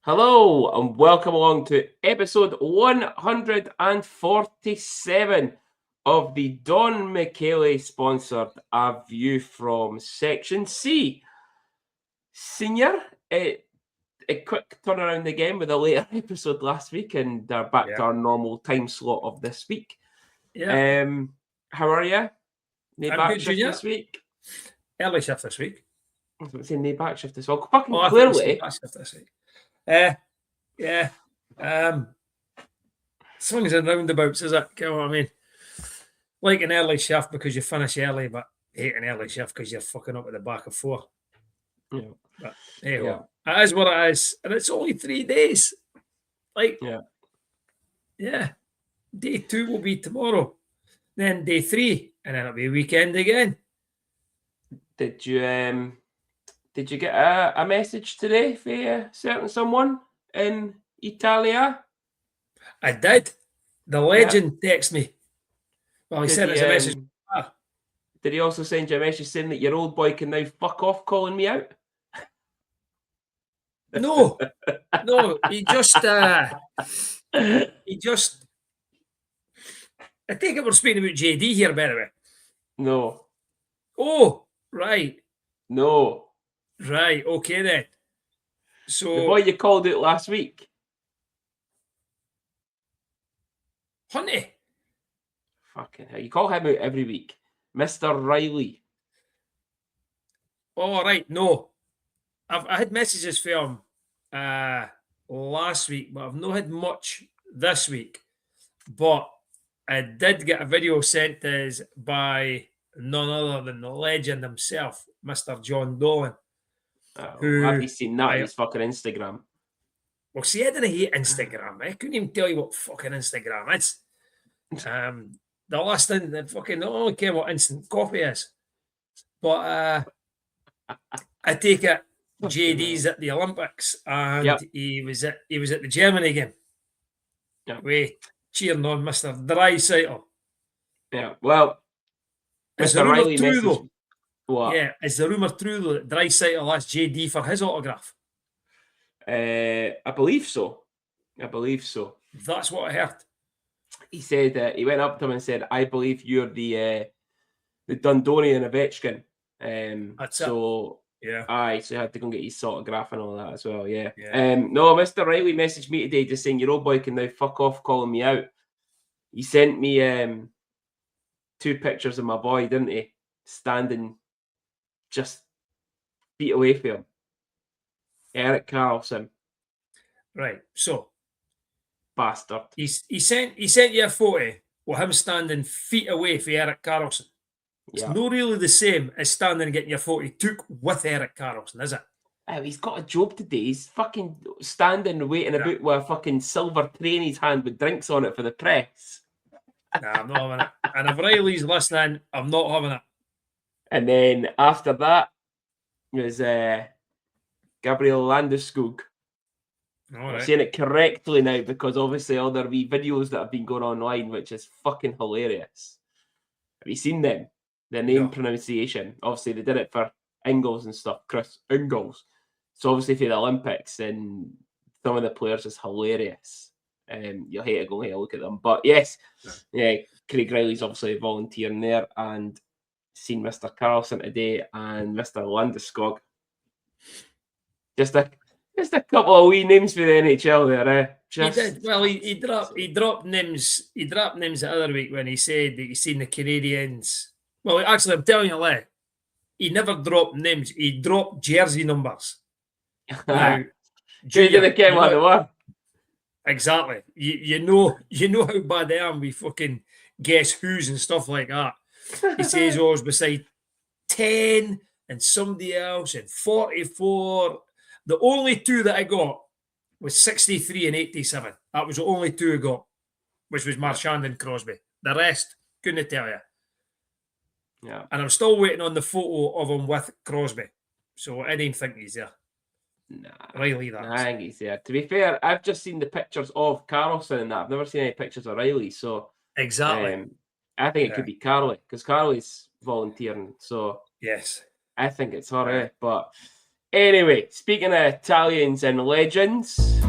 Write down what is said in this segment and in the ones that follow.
Hello and welcome along to episode 147 of the Don Michele sponsored A View from Section C. Senior, a quick turnaround again with a later episode last week and back to our normal time slot of this week. Yeah. How are you? No I'm back good, shift Junior. this week? Early shift this week. I was going to say no back shift this week. Fucking I thought you said clearly. back shift this week. Yeah. Swings and roundabouts, is it? You know what I mean? Like an early shift because you finish early, but hate an early shift because you're fucking up at the back of 4. Yeah. But anyway, it is what it is. And it's only 3 days. Like, yeah. Day 2 will be tomorrow. Then day 3, and then it'll be weekend again. Did you get a message today for a certain someone in Italia? I did. The legend texted me. Well, he sent us a message. Did he also send you a message saying that your old boy can now fuck off calling me out? No, he just I think we're speaking about JD here, by the way. No. Oh, right. No. Right, okay then. So the boy you called out last week. Hunty. Fucking hell. You call him out every week. Mr. Riley. Oh, right. No. I had messages from him last week, but I've not had much this week. But I did get a video sent to us by none other than the legend himself, Mr. John Dolan. Have you seen that on his fucking Instagram? Well, see, I didn't hate Instagram. I couldn't even tell you what fucking Instagram is. The last thing that fucking I don't care what instant coffee is. But I take it JD's at the Olympics and he was at the Germany game. We cheering on Mr. Dreisaitl. Yeah, well, Mr. Riley true though? What? Yeah, is the rumour true though that Dreisaitl asked JD for his autograph? I believe so. That's what I heard. He said he went up to him and said, "I believe you're the Dundonian Ovechkin." That's so it. Yeah. Aye, so you had to go and get his autograph and all that as well. Yeah. No, Mr. Riley messaged me today just saying your old boy can now fuck off calling me out. He sent me 2 pictures of my boy, didn't he? Standing just feet away from him. Erik Karlsson. Right. So bastard. He sent you a photo with him standing feet away from Erik Karlsson. It's not really the same as standing and getting your photo took with Erik Karlsson, is it? Oh, he's got a job today. He's fucking standing waiting about with a fucking silver tray in his hand with drinks on it for the press. Nah, I'm not having it. And if Riley's listening, I'm not having it. And then after that was Gabriel Landeskog. I'm saying it correctly now because obviously all their wee videos that have been going online, which is fucking hilarious. Have you seen them? Their name pronunciation. Obviously, they did it for Ingles and stuff. Chris Ingles. So obviously for the Olympics, and some of the players is hilarious. You'll hate to go and have a look at them. But yes, Craig Riley's obviously volunteering there and seen Mr. Karlsson today and Mr. Landeskog. Just a couple of wee names for the NHL there, eh? He did. Well, he dropped names. He dropped names the other week when he said that he's seen the Canadians. Well, actually, I'm telling you a lie. He never dropped names. He dropped jersey numbers. Now, exactly. You know how bad I am with fucking guess who's and stuff like that. He says, "Oh, I was beside 10 and somebody else and 44." The only 2 that I got was 63 and 87. That was the only 2 I got, which was Marchand and Crosby. The rest, couldn't tell you. Yeah. And I'm still waiting on the photo of him with Crosby. So I didn't think he's there. Nah. Riley, that. Nah, I think he's there. To be fair, I've just seen the pictures of Karlsson and that. I've never seen any pictures of Riley. So exactly. I think it could be Carly because Carly's volunteering. So yes, I think it's her. But anyway, speaking of Italians and legends,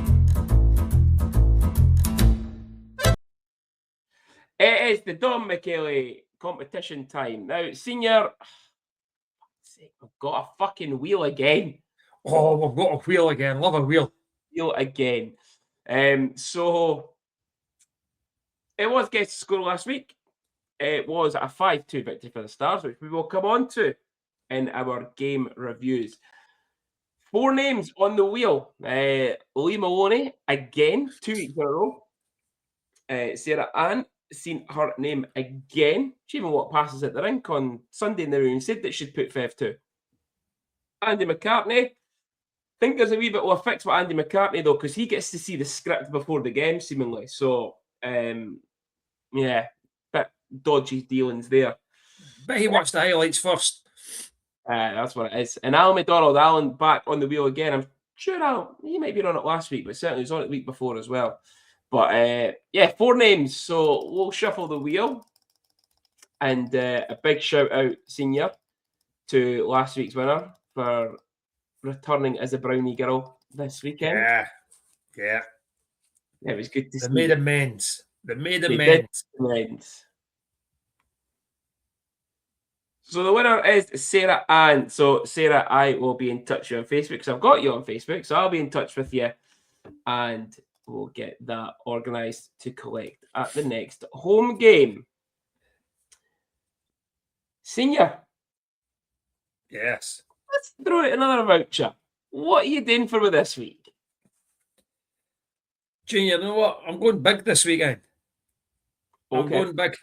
is the Don Michele competition time. Now, Senior, we've got a fucking wheel again. Oh, we've got a wheel again. Love a wheel. Wheel again. So, it was guest score last week. It was a 5-2 victory for the Stars, which we will come on to in our game reviews. 4 names on the wheel. Lee Maloney, again, 2 weeks in a row. Sarah Ann, seen her name again. She even walked past us at the rink on Sunday in the room and said that she'd put 5-2. Andy McCartney. Think there's a wee bit of a fix with Andy McCartney, though, because he gets to see the script before the game, seemingly. So, yeah, bit dodgy dealings there. But he watched the highlights first. That's what it is. And Alan McDonald, Alan back on the wheel again. I'm sure he might be on it last week, but certainly he was on it the week before as well. But yeah, 4 names. So we'll shuffle the wheel. And a big shout out, Senior, to last week's winner for returning as a Brownie girl this weekend. Yeah. It was good to see. They made amends. They made amends. So the winner is Sarah Ann. So Sarah, I will be in touch with you on Facebook because I've got you on Facebook. So I'll be in touch with you and we'll get that organised to collect at the next home game. Senior. Yes. Let's throw out another voucher. What are you doing for me this week? Junior, you know what? I'm going big this weekend. Okay. I'm going big.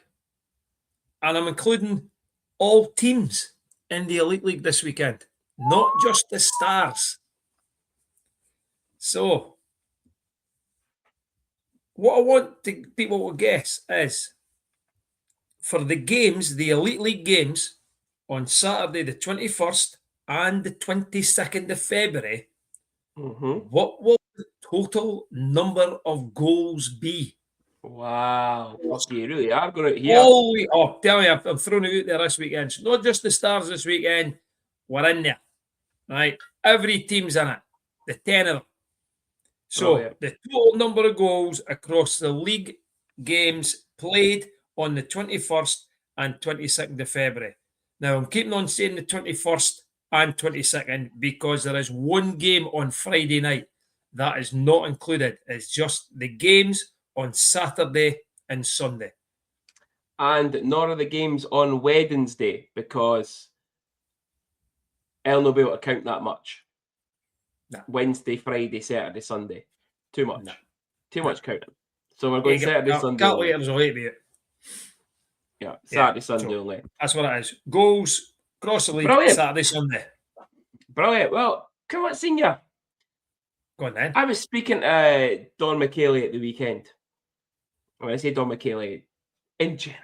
And I'm including all teams in the Elite League this weekend, not just the Stars. So, what I want people to guess is for the games, the Elite League games, on Saturday the 21st and the 22nd of February, what will the total number of goals be? Wow. Fuck, you really are going out here. Tell me, I'm throwing it out there this weekend. So not just the Stars this weekend, we're in there. Right? Every team's in it. The 10 of them. So the total number of goals across the league games played on the 21st and 22nd of February. Now, I'm keeping on saying the 21st and 22nd because there is one game on Friday night that is not included. It's just the games on Saturday and Sunday. And nor are the games on Wednesday because I'll not be able to count that much. No. Wednesday, Friday, Saturday, Sunday. Too much. No. Too much counting. So we're going Saturday, Sunday. Calculators will hate me. Yeah, Saturday, Sunday only. That's what it is. Goals across the league, Brilliant. Saturday, Sunday. Brilliant. Well, come on, Senior. Go on then. I was speaking to Don Michele at the weekend. When I say Don Michele, in general,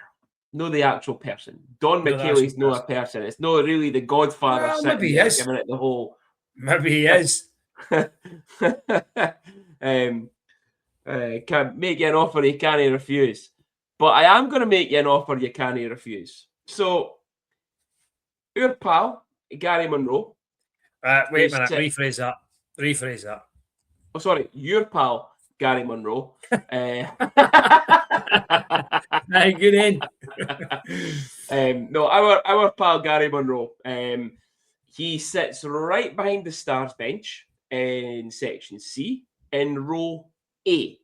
not the actual person. Don Michele is not a person. It's not really the Godfather maybe he is. Giving it the whole. Maybe he is. Can make you an offer you can't refuse. But I am going to make you an offer you can't refuse. So, our pal, Gary Monroe. Wait a minute. Rephrase that. Oh, sorry. Your pal, Gary Monroe. Good in. No, our pal, Gary Monroe. He sits right behind the Stars bench in section C in row A.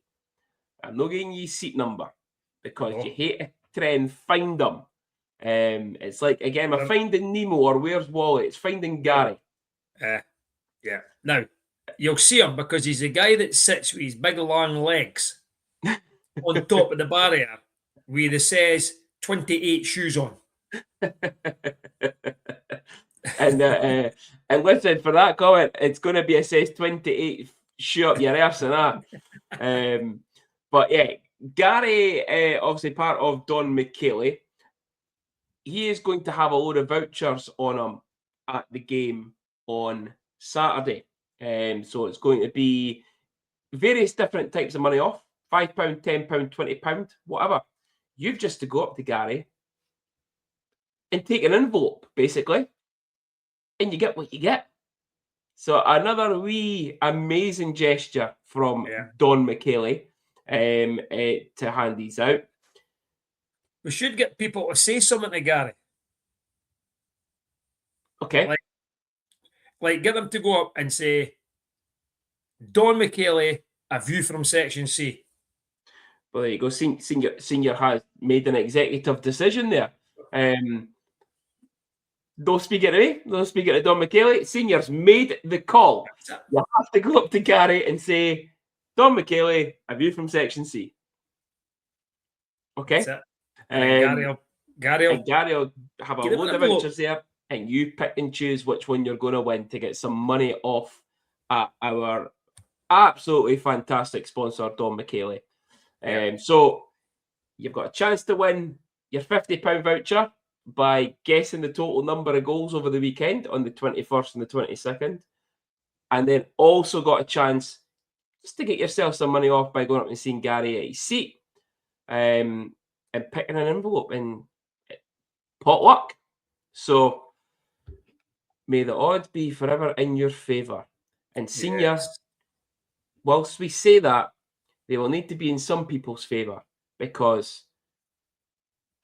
I'm not giving you seat number because you hate to try and find them. It's like, again, we're finding Nemo or Where's Wally? It's finding Gary. Yeah. Now, you'll see him because he's the guy that sits with his big long legs on top of the barrier with it says 28 shoes on. And listen, for that comment, it's going to be a says 28 shoe up your arse and that. But yeah, Gary, obviously part of Don Michele, he is going to have a load of vouchers on him at the game on Saturday. So it's going to be various different types of money off, £5, £10, £20, whatever. You've just to go up to Gary and take an envelope, basically, and you get what you get. So another wee amazing gesture from Don Michele to hand these out. We should get people to say something to Gary. Okay. Like get them to go up and say, Don Michele, a view from Section C. Well, there you go. Senior has made an executive decision there. Don't speak it away. Don't speak it to Don Michele. Senior's made the call. You have to go up to Gary and say, Don Michele, a view from Section C. Okay. And Gary will have a load of vouchers there, and you pick and choose which one you're going to win to get some money off at our absolutely fantastic sponsor, Don Michele. So you've got a chance to win your £50 voucher by guessing the total number of goals over the weekend on the 21st and the 22nd. And then also got a chance just to get yourself some money off by going up and seeing Gary at his seat and picking an envelope and potluck. So may the odds be forever in your favour. And Senior, whilst we say that, they will need to be in some people's favour, because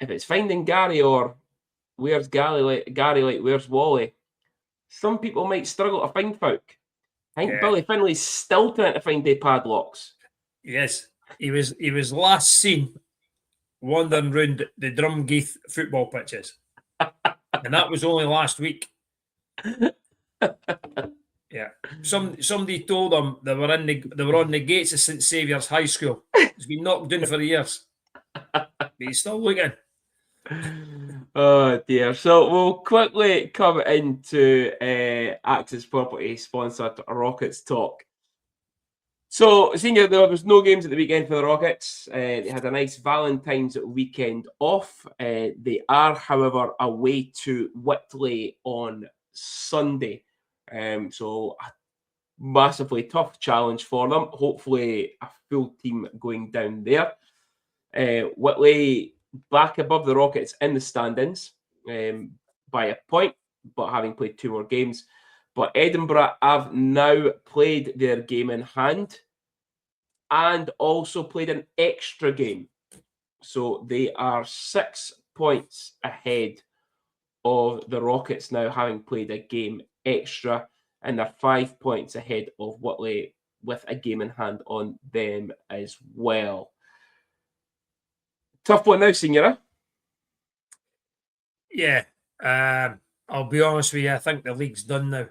if it's finding Gary or where's Gary like where's Wally, some people might struggle to find folk. I think Billy Finley's still trying to find their padlocks. Yes, he was last seen wandering round the Drumgeath football pitches, and that was only last week. Yeah, somebody told him they were on the gates of St Saviour's High School. It's been knocked down for years, but he's still looking. Oh dear. So we'll quickly come into Axis Property sponsored Rockets talk. So, Senior, there was no games at the weekend for the Rockets. They had a nice Valentine's weekend off. They are, however, away to Whitley on Sunday. So a massively tough challenge for them. Hopefully a full team going down there. Whitley back above the Rockets in the standings by a point, but having played 2 more games. But Edinburgh have now played their game in hand and also played an extra game. So they are 6 points ahead of the Rockets now, having played a game extra, and they're 5 points ahead of Whitley with a game in hand on them as well. Tough one now, Senior. Yeah, I'll be honest with you. I think the league's done now.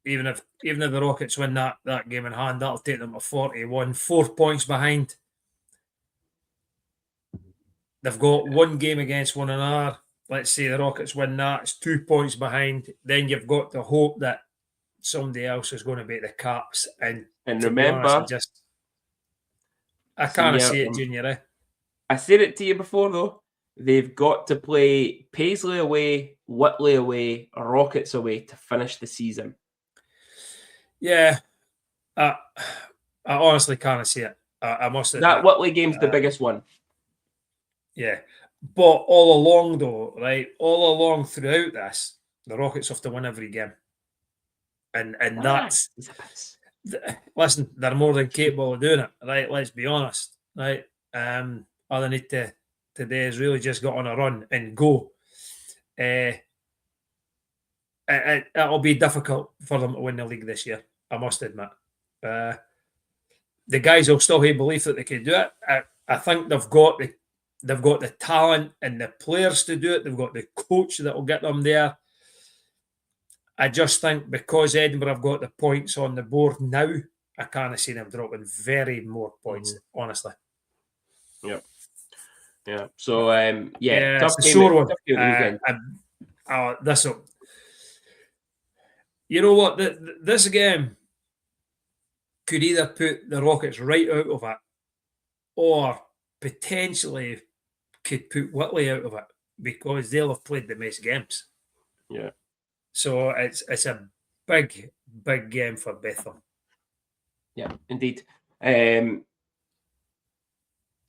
Even if the Rockets win that game in hand, that'll take them to 41, 4 points behind. They've got one game against one another. Let's say the Rockets win that, it's 2 points behind. Then you've got to hope that somebody else is going to beat the Caps. And remember, honest, I can't see it, Junior. I said it to you before, though. They've got to play Paisley away, Whitley away, Rockets away to finish the season. Yeah, I honestly can't see it. I must admit. That Whitley game's the biggest one. Yeah, but all along though, right? All along throughout this, the Rockets have to win every game, and that's listen. They're more than capable of doing it, right? Let's be honest, right? All they need to today is really just get on a run and go. It'll be difficult for them to win the league this year, I must admit. The guys will still have belief that they can do it. I think they've got the talent and the players to do it. They've got the coach that will get them there. I just think because Edinburgh have got the points on the board now, I can't see them dropping very more points, honestly. Yep. Yeah. So, tough it's game, a sore one. Tough game weekend. You know what? This game could either put the Rockets right out of it, or potentially could put Whitley out of it, because they'll have played the most games. Yeah. So it's a big game for Bethel. Yeah, indeed.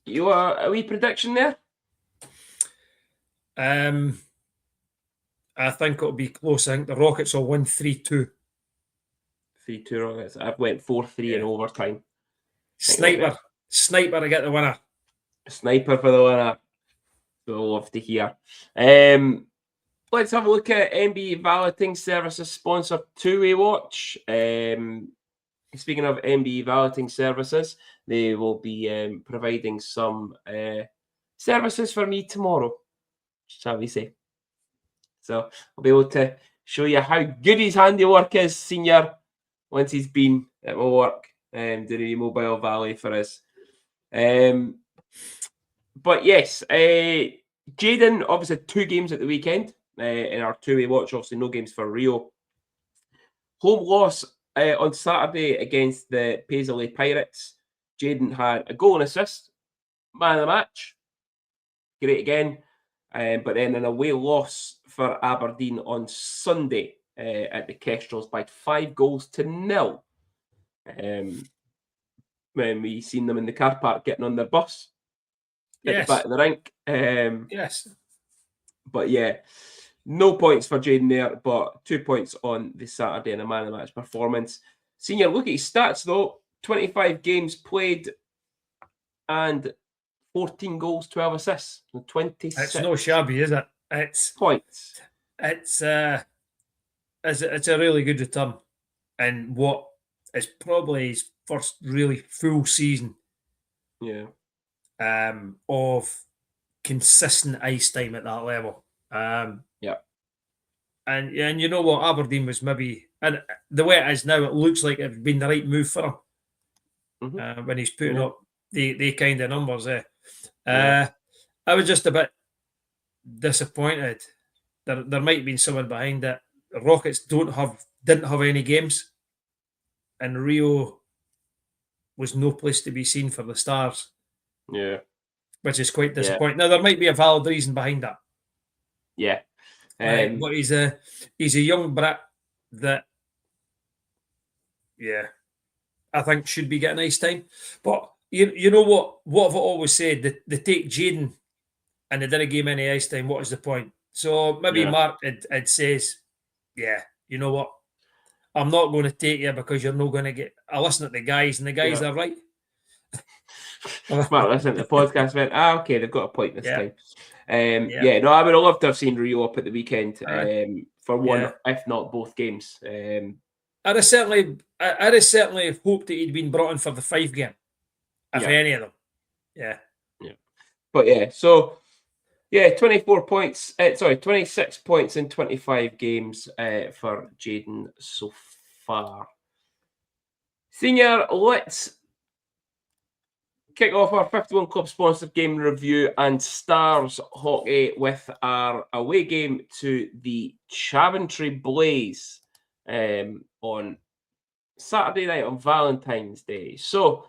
You are a wee prediction there? I think it'll be close. I think the Rockets will win 3-2. 3-2 Rockets. I've went 4-3 in overtime. Sniper to get the winner. Sniper for the winner. So love to hear. Let's have a look at MBE Valeting Services sponsored two-way watch. Speaking of MBE Valeting Services, they will be providing some services for me tomorrow, shall we say. So I'll be able to show you how good his handiwork is, Senior, once he's been at my work doing mobile valet for us. But yes, Jaden obviously 2 games at the weekend in our two-way watch. Obviously, no games for Rio. Home loss on Saturday against the Paisley Pirates. Jaden had a goal and assist, man of the match. Great again. But then an away loss for Aberdeen on Sunday at the Kestrels by 5-0. When we seen them in the car park getting on their bus at the back of the rink. Yes. But yeah, no points for Jaden there, but 2 points on the Saturday in a man of the match performance. Senior, look at his stats though. 25 games played and 14 goals, 12 assists. 26. It's no shabby, is it? It's points. It's a really good return in what is probably his first really full season. Yeah. Of consistent ice time at that level. Yeah. And you know what, Aberdeen was maybe, and the way it is now, it looks like it's been the right move for him. Mm-hmm. When he's putting up the kind of numbers there. Yeah. I was just a bit disappointed. There might have been someone behind it. The Rockets didn't have any games, and Rio was no place to be seen for the Stars. Yeah. Which is quite disappointing. Now there might be a valid reason behind that. Yeah. Right, but he's a young Brit that, I think should be getting ice time. But you know what I've always said, they take Jaden and they didn't give him any ice time. What is the point? So maybe Mark had says, you know what? I'm not going to take you because you're not going to get. I listen to the guys, and the guys are right. Mark listened to the podcast, went, okay, they've got a point this time. No, I would have loved to have seen Rio up at the weekend for one, if not both games. I'd have certainly hoped that he'd been brought in for the Fife game, if any of them. Yeah. But 24 points. 26 points in 25 games for Jaden so far. Senior, let's kick off our 51 Club sponsored game review and Stars hockey with our away game to the Coventry Blaze on Saturday night on Valentine's Day. So,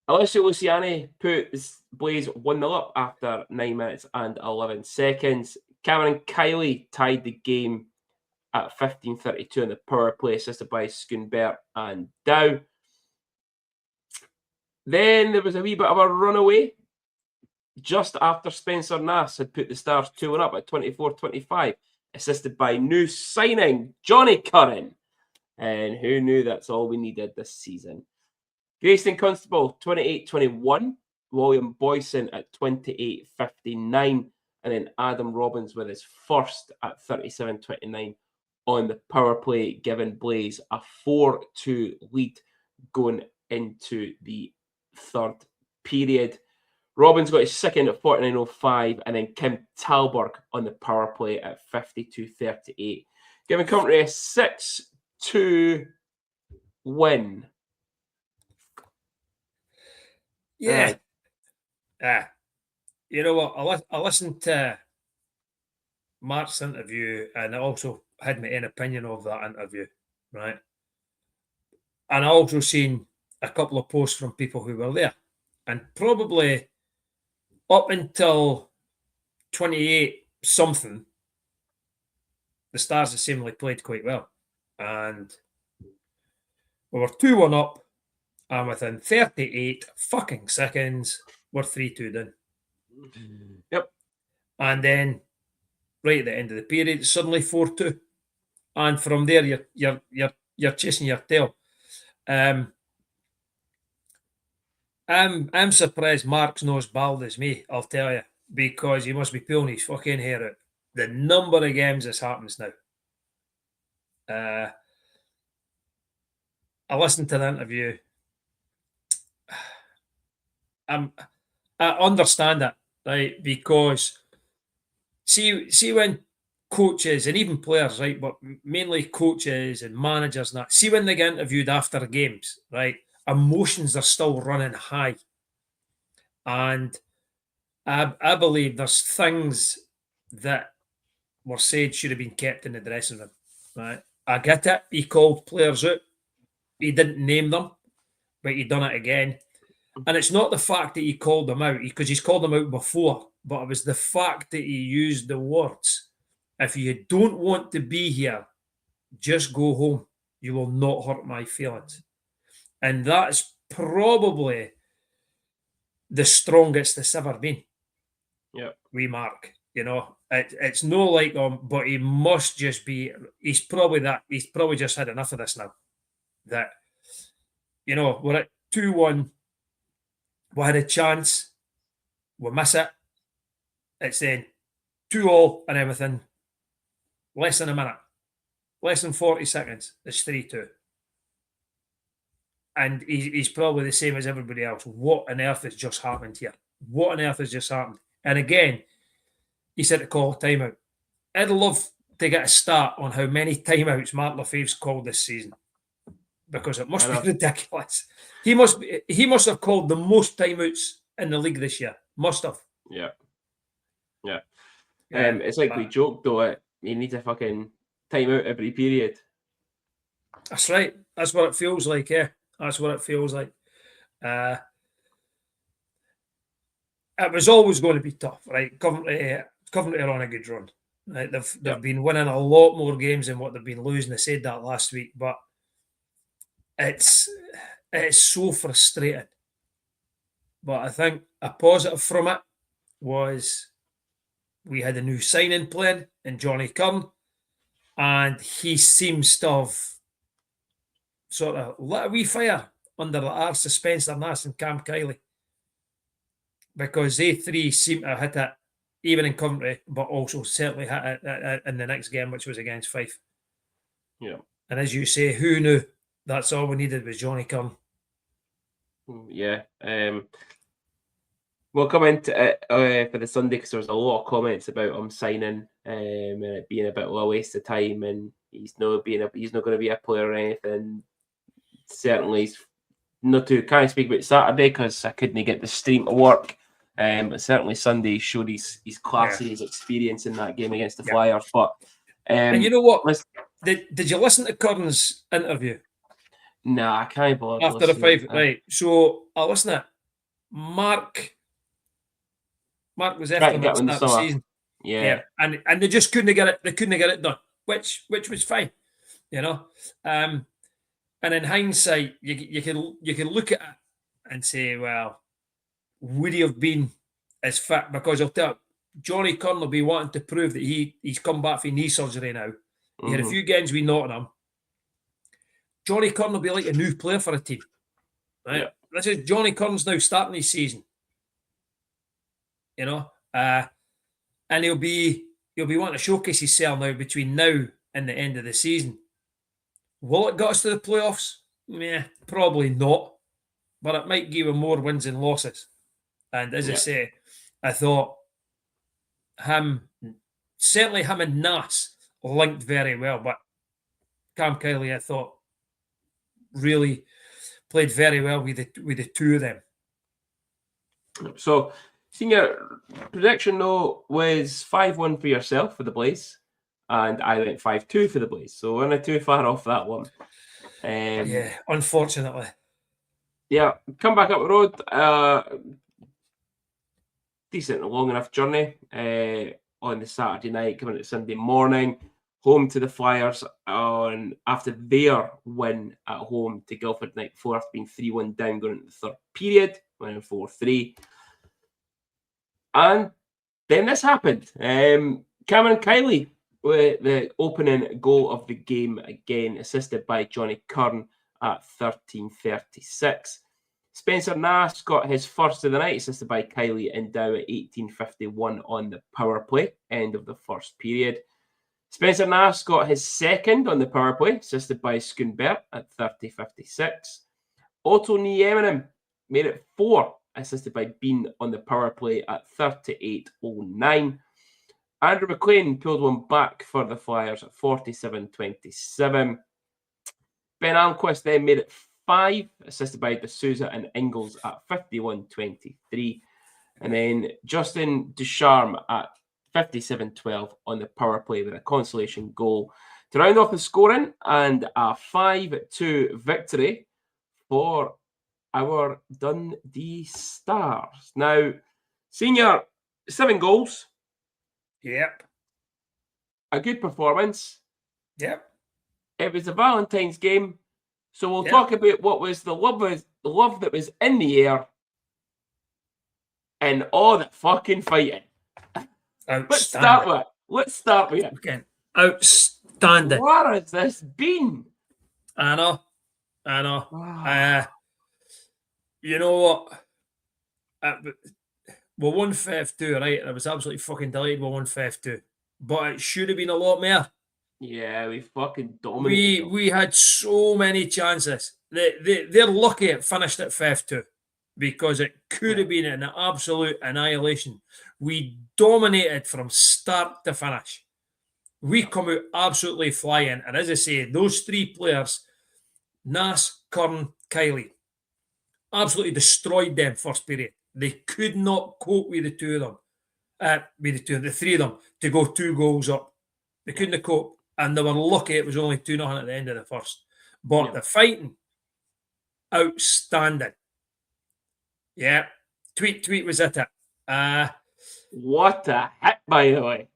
Alessio Luciani put the Blaze 1-0 up after 9 minutes and 11 seconds. Cameron Kiley tied the game at 15:32 on the power play, assisted by Schoonberg and Dow. Then there was a wee bit of a runaway just after Spencer Nass had put the Stars 2-1 up at 24-25, assisted by new signing Johnny Curran. And who knew that's all we needed this season? Grayson Constable, 28-21. William Boyson at 28-59. And then Adam Robbins with his first at 37-29 on the power play, giving Blaze a 4-2 lead going into the third period. Robbins got his second at 49.05, and then Kim Talberg on the power play at 52.38, giving Coventry a 6-2 win. Yeah. You know what? I listened to Mark's interview, and I also had my own opinion of that interview, right? And I also seen a couple of posts from people who were there, and probably up until 28 something, the Stars have seemingly played quite well, and we were 2-1 up, and within 38 fucking seconds, we're 3-2 down. Yep. And then right at the end of the period, suddenly 4-2, and from there you're chasing your tail. I'm surprised Mark's not as bald as me, I'll tell you, because he must be pulling his fucking hair out. The number of games this happens now. I listened to the interview. I understand it, right? Because see when coaches and even players, right, but mainly coaches and managers and that, see when they get interviewed after games, right, emotions are still running high. And I believe there's things that were said should have been kept in the dressing room, right? I get it. He called players out. He didn't name them, but he done it again. And it's not the fact that he called them out, because he's called them out before, but it was the fact that he used the words, if you don't want to be here, just go home. You will not hurt my feelings. And that's probably the strongest it's ever been. Yeah. We Mark, it's no like but he must just be, he's probably just had enough of this now. That, we're at 2-1. We had a chance. We miss it. It's then 2-2 and everything. Less than a minute. Less than 40 seconds. It's 3-2. And he's probably the same as everybody else. What on earth has just happened here? What on earth has just happened? And again, he said to call a timeout. I'd love to get a start on how many timeouts Mark Lefebvre's called this season, because it must be ridiculous. He must have called the most timeouts in the league this year. Must have. Yeah. It's like we joked though. You need a fucking timeout every period. That's right. That's what it feels like. Yeah, that's what it feels like. It was always going to be tough, right? Coventry are on a good run. Right? They've been winning a lot more games than what they've been losing. I said that last week, but it's so frustrating. But I think a positive from it was we had a new signing playing in Johnny Curran, and he seems to have sort of lit a wee fire under the arse of Spencer Nass and Cam Kiley, because they three seem to have hit it even in Coventry, but also certainly hit it in the next game, which was against Fife. Yeah. And as you say, who knew? That's all we needed was Johnny Curran. Yeah. We'll come into it for the Sunday, because there was a lot of comments about him signing and it being a bit of a waste of time, and he's not going to be a player or anything. Certainly, he's not too. Can't speak about Saturday because I couldn't get the stream to work. But certainly Sunday showed his class and his experience in that game against the Flyers. But and you know what? Did you listen to Curran's interview? Nah, I can't bother after the Fife, right? So I listen to it. Mark was after the start of the season. Yeah. And they just couldn't get it. They couldn't get it done, which was fine, And in hindsight, you can look at it and say, well, would he have been as fit? Because I'll tell you, Johnny Curran will be wanting to prove that he's come back from knee surgery now. He had a few games with Nottingham. Johnny Curran will be like a new player for a team, right? Yeah. This is Johnny Curran's now starting his season, and he'll be wanting to showcase himself now between now and the end of the season. Will it get us to the playoffs? Yeah, probably not, but it might give him more wins and losses. And as I say, I thought him and Nass linked very well, but Cam Kiley, I thought, really played very well with the two of them. So, senior prediction though was 5-1 for yourself for the Blaze, and I went 5-2 for the Blaze. So we're not too far off that one. Unfortunately. Yeah, come back up the road. Decent long enough journey on the Saturday night, coming to Sunday morning, home to the Flyers after their win at home to Guildford the night before, after being 3-1 down going into the third period, winning 4-3. And then this happened. Cameron Kiley with the opening goal of the game, again assisted by Johnny Curran at 13:36. Spencer Nass got his first of the night, assisted by Kylie and Dow at 18:51 on the power play, end of the first period. Spencer Nass got his second on the power play, assisted by Schoonberg at 30:56. Otto Nieminen made it 4, assisted by Bean on the power play at 38:09. Andrew McLean pulled one back for the Flyers at 47:27. Ben Almquist then made it 5, assisted by D'Souza and Ingles at 51:23. And then Justin Ducharme at 57:12 on the power play with a consolation goal to round off the scoring, and a 5-2 victory for our Dundee Stars. Now, Senior, 7 goals. Yep. A good performance. Yep. It was a Valentine's game, so we'll talk about what was the love that was in the air and all the fucking fighting. Let's start with it. Okay. Outstanding. What has this been? I know. Wow. You know what? We won 5-2, right? And I was absolutely fucking delighted we won 5-2. But it should have been a lot more. Yeah, we fucking dominated. We had so many chances. They're lucky it finished at 5-2 because it could have been an absolute annihilation. We dominated from start to finish. We come out absolutely flying. And as I say, those 3 players, Nass, Curran, Kylie, absolutely destroyed them first period. They could not cope with the 3 of them, to go 2 goals up. They couldn't cope. And they were lucky it was only 2-0 at the end of the first. But the fighting, outstanding. Yeah. Tweet was at it. What a hit, by the way.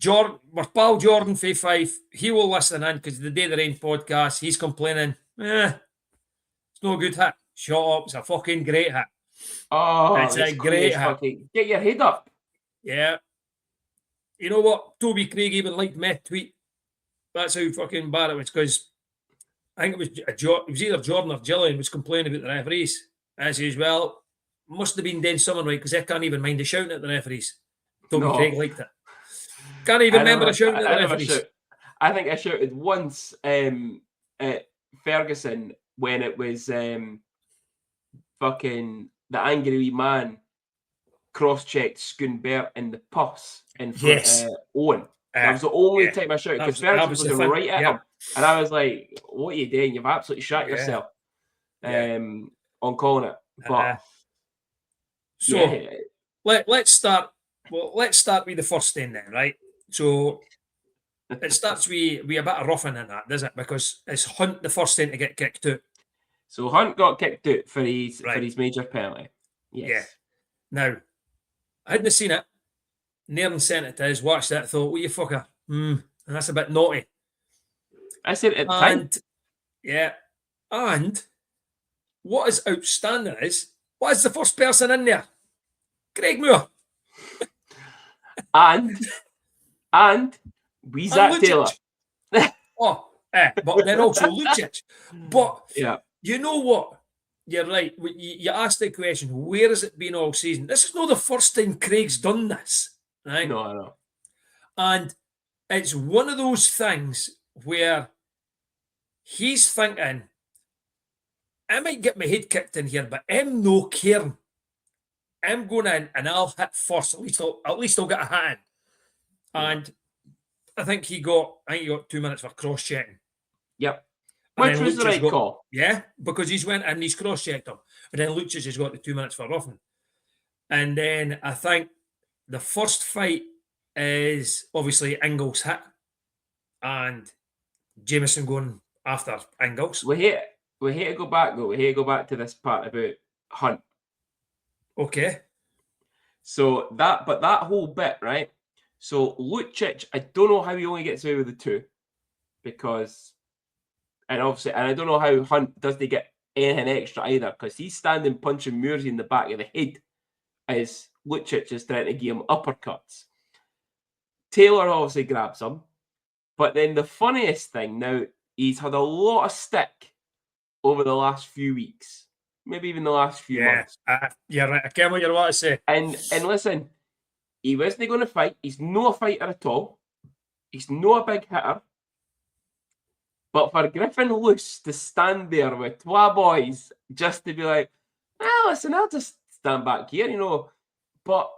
Our pal Jordan from Fife, he will listen in because the Day the Rain podcast, he's complaining, it's no good hit. Shut up, it's a fucking great hit. Oh, it's a great hit. Fucking, get your head up. Yeah. You know what? Toby Craig even liked me tweet. That's how fucking bad it was, because I think it was either Jordan or Gillian was complaining about the referees. I says, well, must have been doing something right because I can't even mind the shouting at the referees. Toby Craig liked it. Can't even remember the shouting at the referees. I think I shouted once at Ferguson when it was fucking the angry wee man cross-checked Schoonberg in the pus in front of Owen. That was the only time I shouted because Ferguson was looking right at him. And I was like, what are you doing? You've absolutely shot yourself on calling it. But let's start with the first thing then, right? So it starts with a bit of roughing in that, does it? Because it's Hunt the first thing to get kicked out. So Hunt got kicked out for his major penalty. Yes. Yeah. Now, I hadn't seen it. Nairn sent it to us, watched it, thought, what you fucker? And that's a bit naughty. I said it at the time. Yeah. And what is outstanding is, what is the first person in there? Craig Moore. and we Zach Taylor. But then also Lucic. But you know what? You're right. You asked the question, where has it been all season? This is not the first time Craig's done this. Right? No, I know. And it's one of those things where he's thinking, I might get my head kicked in here, but I'm no caring. I'm going in and I'll hit first. At least I'll get a hit in. And I think he got 2 minutes for cross-checking. Yep. Which was the right call. Yeah, because he's went and he's cross-checked him. And then Lucic has got the 2 minutes for roughing. And then I think the first fight is obviously Ingles hit and Jameson going after Ingles. We hate to go back though. We hate to go back to this part about Hunt. Okay. So that whole bit, right? So Lucic, I don't know how he only gets away with the 2 because, and obviously, and I don't know how Hunt doesn't get anything extra either because he's standing punching Muirsy in the back of the head as Lucic is trying to give him uppercuts. Taylor obviously grabs him, but then the funniest thing now, he's had a lot of stick over the last few weeks. maybe even the last few months. You're right. I can't what you're about to say. And listen, he wasn't going to fight. He's not a fighter at all. He's not a big hitter. But for Griffin Loose to stand there with 2 boys just to be like, listen, I'll just stand back here, you know. But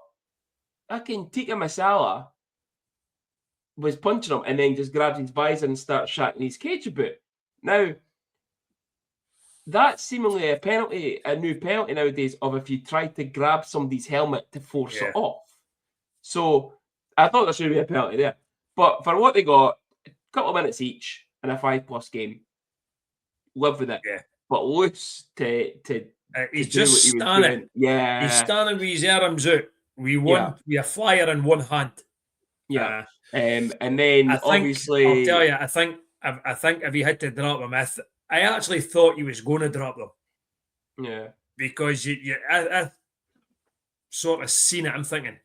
fucking Tika Masala was punching him and then just grabs his visor and starts shacking his cage about. Now, that's seemingly a new penalty nowadays of if you try to grab somebody's helmet to force it off. So I thought there should be a penalty there. But for what they got, a couple of minutes each in a 5+ game, live with it. Yeah. But Loose he's just standing. Yeah. He's standing with his arms out. We a flyer in one hand. Yeah. And then obviously I'll tell you, I think if he had to drop him, I actually thought he was going to drop them. Yeah. Because I sort of seen it. I'm thinking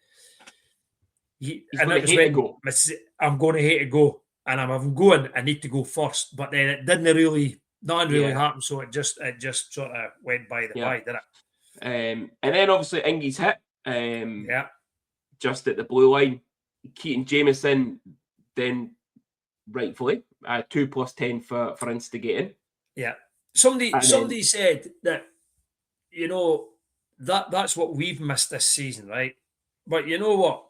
I'm going to hate to go. And I'm going, I need to go first. But then it didn't really, nothing really happened. So it just sort of went by the by, didn't it? And then obviously Ingy's hit. Just at the blue line. Keaton Jameson then rightfully 2 + 10 for instigating. Yeah. Somebody said that, you know, that's what we've missed this season, right? But you know what?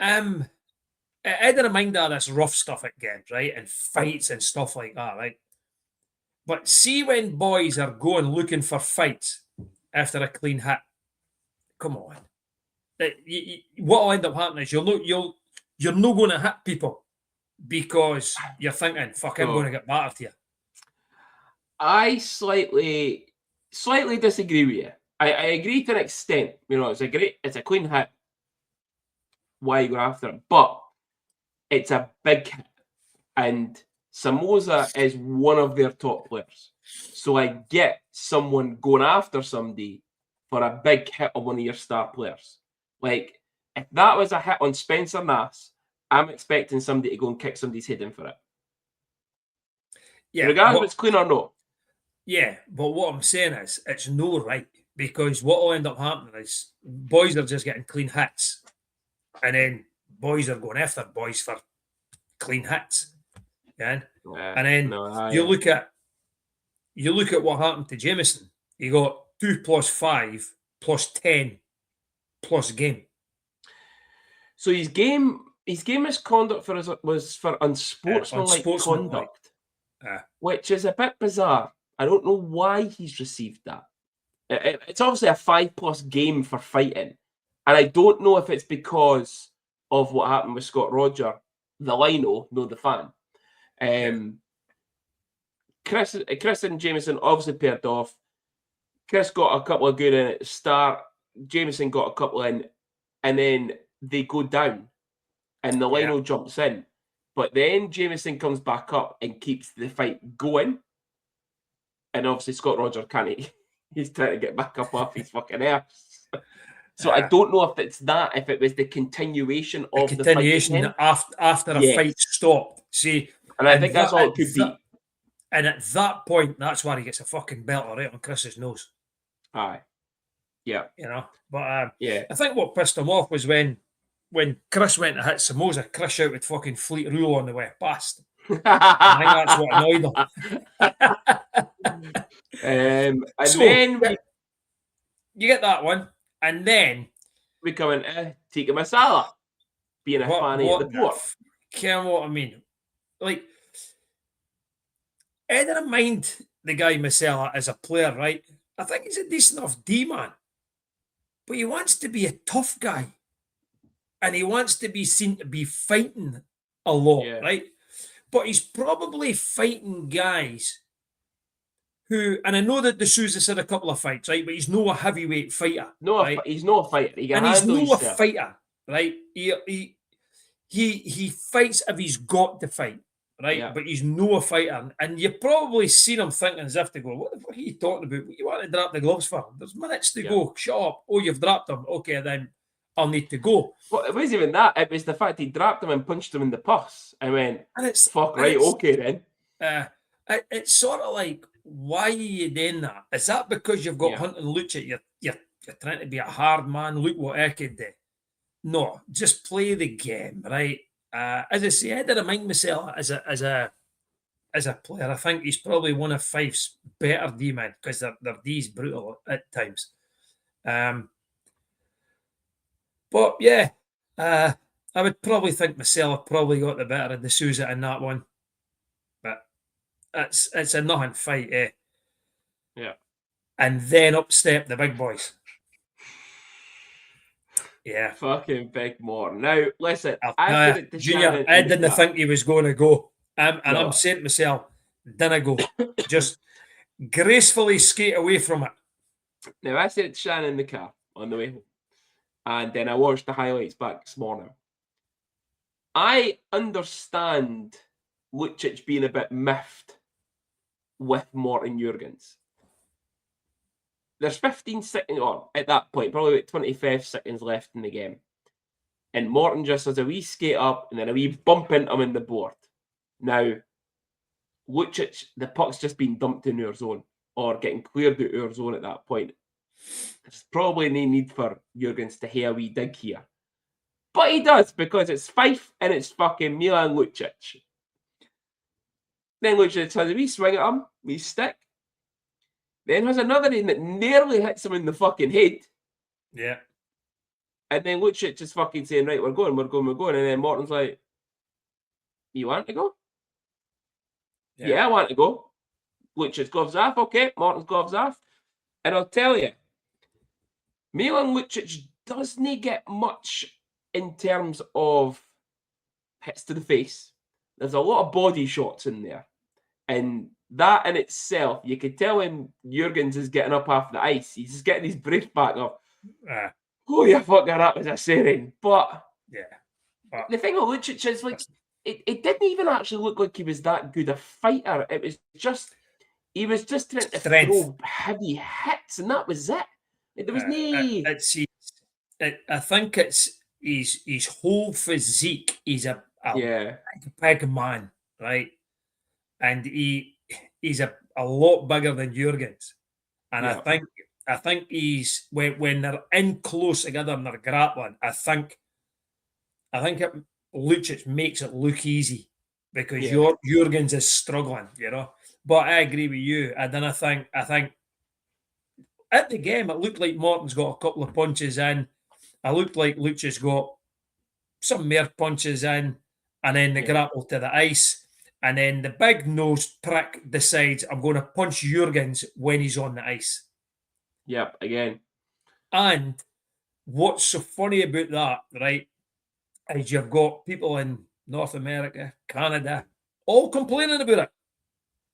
I didn't mind all this rough stuff at games, right? And fights and stuff like that, right? But see when boys are going looking for fights after a clean hit, come on. What will end up happening is you're not going to hit people because you're thinking, fuck, I'm going to get battered here. I slightly disagree with you. I agree to an extent. You know, it's a clean hit. Why you go after him? But it's a big hit. And Samoza is one of their top players. So I get someone going after somebody for a big hit on one of your star players. Like, if that was a hit on Spencer Nass, I'm expecting somebody to go and kick somebody's head in for it. Yeah, regardless if it's clean or not. Yeah, but what I'm saying is, it's no right. Because what will end up happening is boys are just getting clean hits. And then boys are going after boys for clean hits. Yeah? And then you look at what happened to Jameson. He got 2 + 5 + 10 plus game. So his game misconduct was for unsportsmanlike conduct, which is a bit bizarre. I don't know why he's received that. It's obviously a 5+ game for fighting, and I don't know if it's because of what happened with Scott Roger, the lino, no the fan. Chris and Jameson obviously paired off. Chris got a couple of good in at the start. Jameson got a couple in, and then they go down, and the lino jumps in. But then Jameson comes back up and keeps the fight going. And obviously Scott Roger can't. He's trying to get back up off his fucking ass. So I don't know if it's that, if it was the continuation of the fight after a fight stopped. See, and I think that's all it could be. And at that point, that's where he gets a fucking belt right on Chris's nose. Aye. Yeah. You know, but I think what pissed him off was when Chris went to hit Samoza, Chris shouted fucking Fleet Rule on the way past. I think that's what annoyed him. And so, then you get that one, and then we come into Tika Masala being a fanny at the port. Care what I mean? Like, I didn't mind the guy Masala as a player, right? I think he's a decent enough D-man. But he wants to be a tough guy. And he wants to be seen to be fighting a lot, right? But he's probably fighting guys who, and I know that D'Souza said a couple of fights, right? But he's no a heavyweight fighter. He's no a fighter. And he's no a fighter, right? He fights if he's got to fight, right? Yeah. But he's no a fighter. And you've probably seen him thinking as if to go, what the fuck are you talking about? What you want to drop the gloves for? There's minutes to go. Shut up. Oh, you've dropped them. Okay, then I'll need to go. Well, it wasn't even that. It was the fact he dropped him and punched him in the pus. I went, fuck, right, okay then. It's sort of like, why are you doing that? Is that because you've got Hunt and Lucic? You're trying to be a hard man. Look what I could do. No, just play the game, right? As I say, I didn't mind myself as a player. I think he's probably one of Fife's better D-men because their D's brutal at times. But yeah, I would probably think myself probably got the better of the Sousa in that one. But it's a nothing fight, eh? Yeah. And then up step the big boys. Yeah. Fucking Big Morton. Now, listen, I didn't think he was going to go. I'm saying to myself, didn't go. Just gracefully skate away from it. Now, I said it to Shannon in the car on the way home. And then I watched the highlights back this morning. I understand Lucic being a bit miffed with Morten Jurgens. There's 15 seconds, or at that point, probably about 25 seconds left in the game. And Morten just has a wee skate up and then a wee bump into him in the board. Now, Lucic, the puck's just been dumped in our zone or getting cleared out our zone at that point. There's probably no need for Jurgens to have a wee dig here. But he does because it's Fife and it's fucking Milan Lucic. Then Lucic has a wee swing at him, wee stick. Then has another in that nearly hits him in the fucking head. Yeah. And then Lucic is fucking saying, right, we're going. And then Morton's like, you want to go? Yeah, I want to go. Lucic gloves off. Okay, Morton's gloves off. And I'll tell you, Milan Lucic doesn't get much in terms of hits to the face. There's a lot of body shots in there. And that in itself, you could tell when Jurgens is getting up off the ice, he's just getting his breath back up. Oh, yeah, fucker, that was a siren. But the thing with Lucic is, like, it didn't even actually look like he was that good a fighter. It was just, he was just trying to throw heavy hits, and that was it. There was I think it's his whole physique. He's a big man, right? And he's a lot bigger than Jurgens. And I think he's when they're in close together and they're grappling, I think Lucic makes it look easy because Jurgens is struggling, you know. But I agree with you. And then I think at the game it looked like Morton's got a couple of punches in. It looked like Lucic got some more punches in, and then the grapple to the ice. And then the big nose prick decides, I'm going to punch Jurgens when he's on the ice. Yep, again. And what's so funny about that, right, is you've got people in North America, Canada, all complaining about it,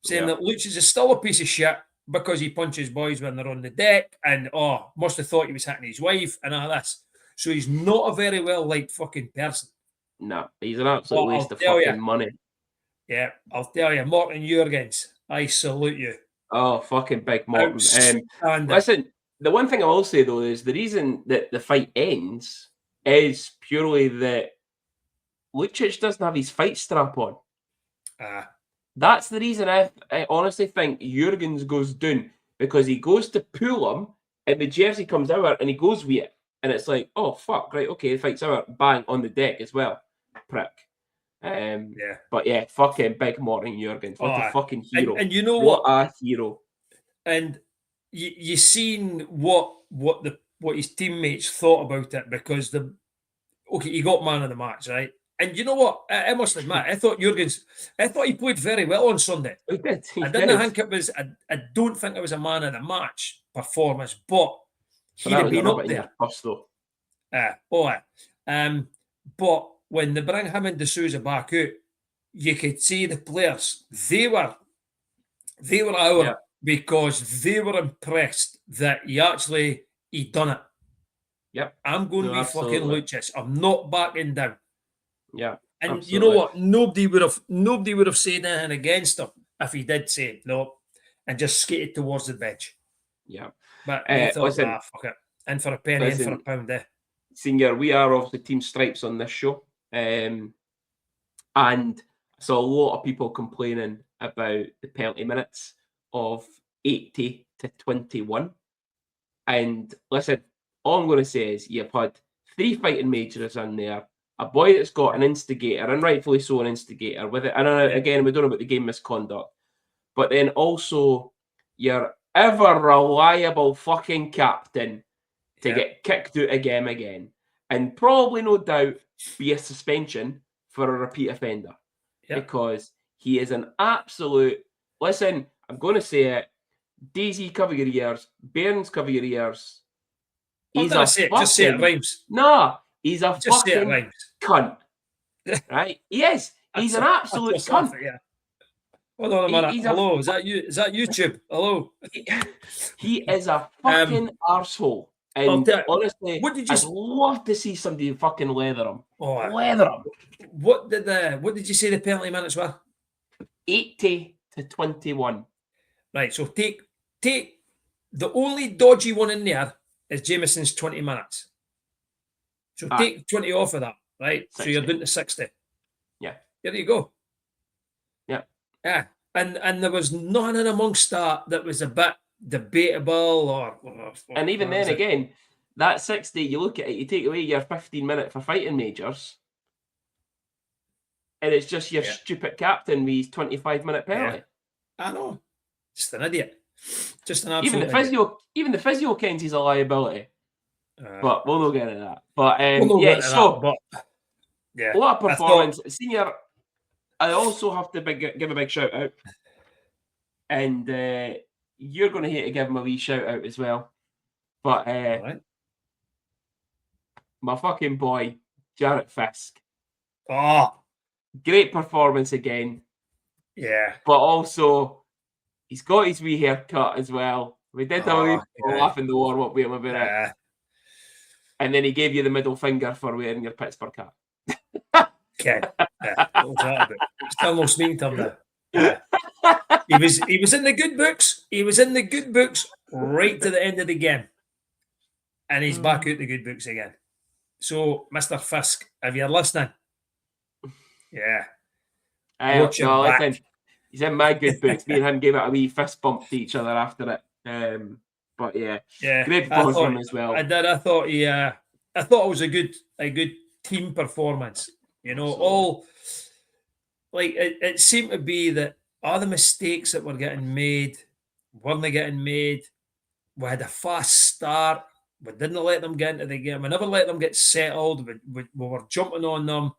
saying that Lucic is still a piece of shit because he punches boys when they're on the deck and, must have thought he was hitting his wife and all this. So he's not a very well-liked fucking person. No, he's an absolute waste of fucking money. Yeah, I'll tell you, Morten Jurgens, I salute you. Oh, fucking Big Morton. Listen, the one thing I will say, though, is the reason that the fight ends is purely that Lucic doesn't have his fight strap on. That's the reason I honestly think Jurgens goes down, because he goes to pull him, and the jersey comes out, and he goes with it. And it's like, oh, fuck, right, okay, the fight's out, bang, on the deck as well. Prick. But yeah, fucking Big Morten Jurgens. What a fucking hero. And you know what a hero. And you seen what his teammates thought about it, because he got man of the match, right? And you know what? I must admit, I thought he played very well on Sunday. He did. I don't think it was a man of the match performance, but he'd have been up there. But when they bring him and De Souza back out, you could see the players, they were out because they were impressed that he done it. Yep. I'm going to be fucking Lucic. I'm not backing down. Yeah. And absolutely. You know what? Nobody would have said anything against him if he did say no and just skated towards the bench. Yeah. But he thought, fuck it. In for a penny, in for a pound. Senior, we are of the team stripes on this show. And I saw a lot of people complaining about the penalty minutes of 80-21. And listen, all I'm going to say is you've had 3 fighting majors in there, a boy that's got an instigator, and rightfully so an instigator with it. And again, we don't know about the game misconduct, but then also your ever reliable fucking captain to get kicked out of game again, and probably no doubt be a suspension for a repeat offender because he is an absolute. Listen, I'm going to say it. DZ, cover your ears. Bairns, cover your ears. He's a fucking, just say it rhymes. No, he's a just fucking cunt. Right? He is. He's an absolute cunt. Hold on a minute. Hello, is that you? Is that YouTube? Hello. He is a fucking arsehole. And honestly, I'd love to see somebody fucking leather him. Leather him. What did you say the penalty minutes were? 80-21. Right. So take the only dodgy one in there is Jameson's 20 minutes. So take 20 off of that, right? 60. So you're down to 60. Yeah. There you go. Yeah. Yeah. And there was nothing amongst that was a bit debatable or and even then again, that 60, you look at it, you take away your 15-minute for fighting majors, and it's just your stupid captain with his 25-minute penalty. I know. Just an idiot. Just an absolute even the physio kens he's a liability. But we'll not get into that. But what a performance. Senior, I also have to give a big shout out. And you're going to hate to give him a wee shout out as well. But my fucking boy, Jarrett Fisk. Great performance again. Yeah. But also, he's got his wee haircut as well. We did a wee laugh in the warm-up with him about it. And then he gave you the middle finger for wearing your Pittsburgh cap. Okay. What was that about? Still no speaking to him now. He was in the good books. He was in the good books right to the end of the game. And he's back out the good books again. So, Mr. Fisk, if you're listening, listen, he's in my good books. Me and him gave it a wee fist bump to each other after it. But great performance from him as well. I did. I thought it was a good team performance. You know, all like it seemed to be that all the mistakes that were getting made weren't getting made. We had a fast start. We didn't let them get into the game. We never let them get settled. We were jumping on them.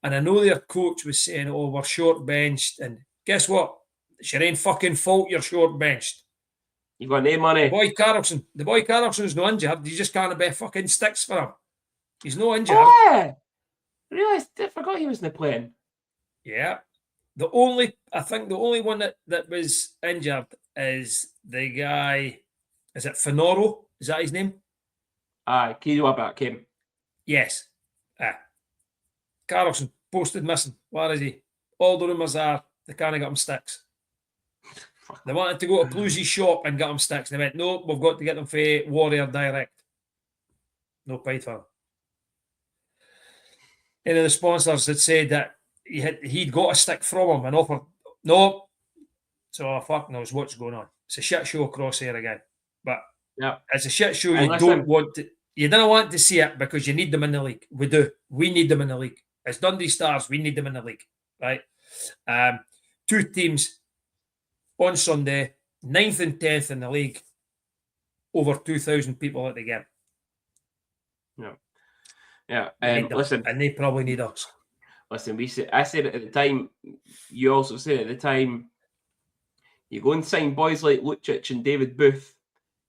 And I know their coach was saying, we're short benched. And guess what? It's your own fucking fault you're short benched. You've got no money. The boy Carlson's no injured. You just can't be fucking sticks for him. He's no injured. I forgot he wasn't playing. Yeah. I think the only one that was injured is the guy, is it Finoro? Is that his name? Kizuaba came. Yes. Carlson posted missing. Where is he? All the rumours are they can't get him sticks. They wanted to go to Bluesy's shop and get him sticks. They went, no, we've got to get them for Warrior direct. No paid for them. Any of the sponsors had said that he'd got a stick from him and offered, no. So fuck knows what's going on. It's a shit show across here again. But it's a shit show you don't want to see it because you need them in the league. We do. We need them in the league. As Dundee Stars, we need them in the league. Right? 2 teams on Sunday, 9th and 10th in the league, over 2,000 people at the game. Yeah. Listen, and they probably need us. Listen, I said it at the time. You also said at the time. You go and sign boys like Lucic and David Booth,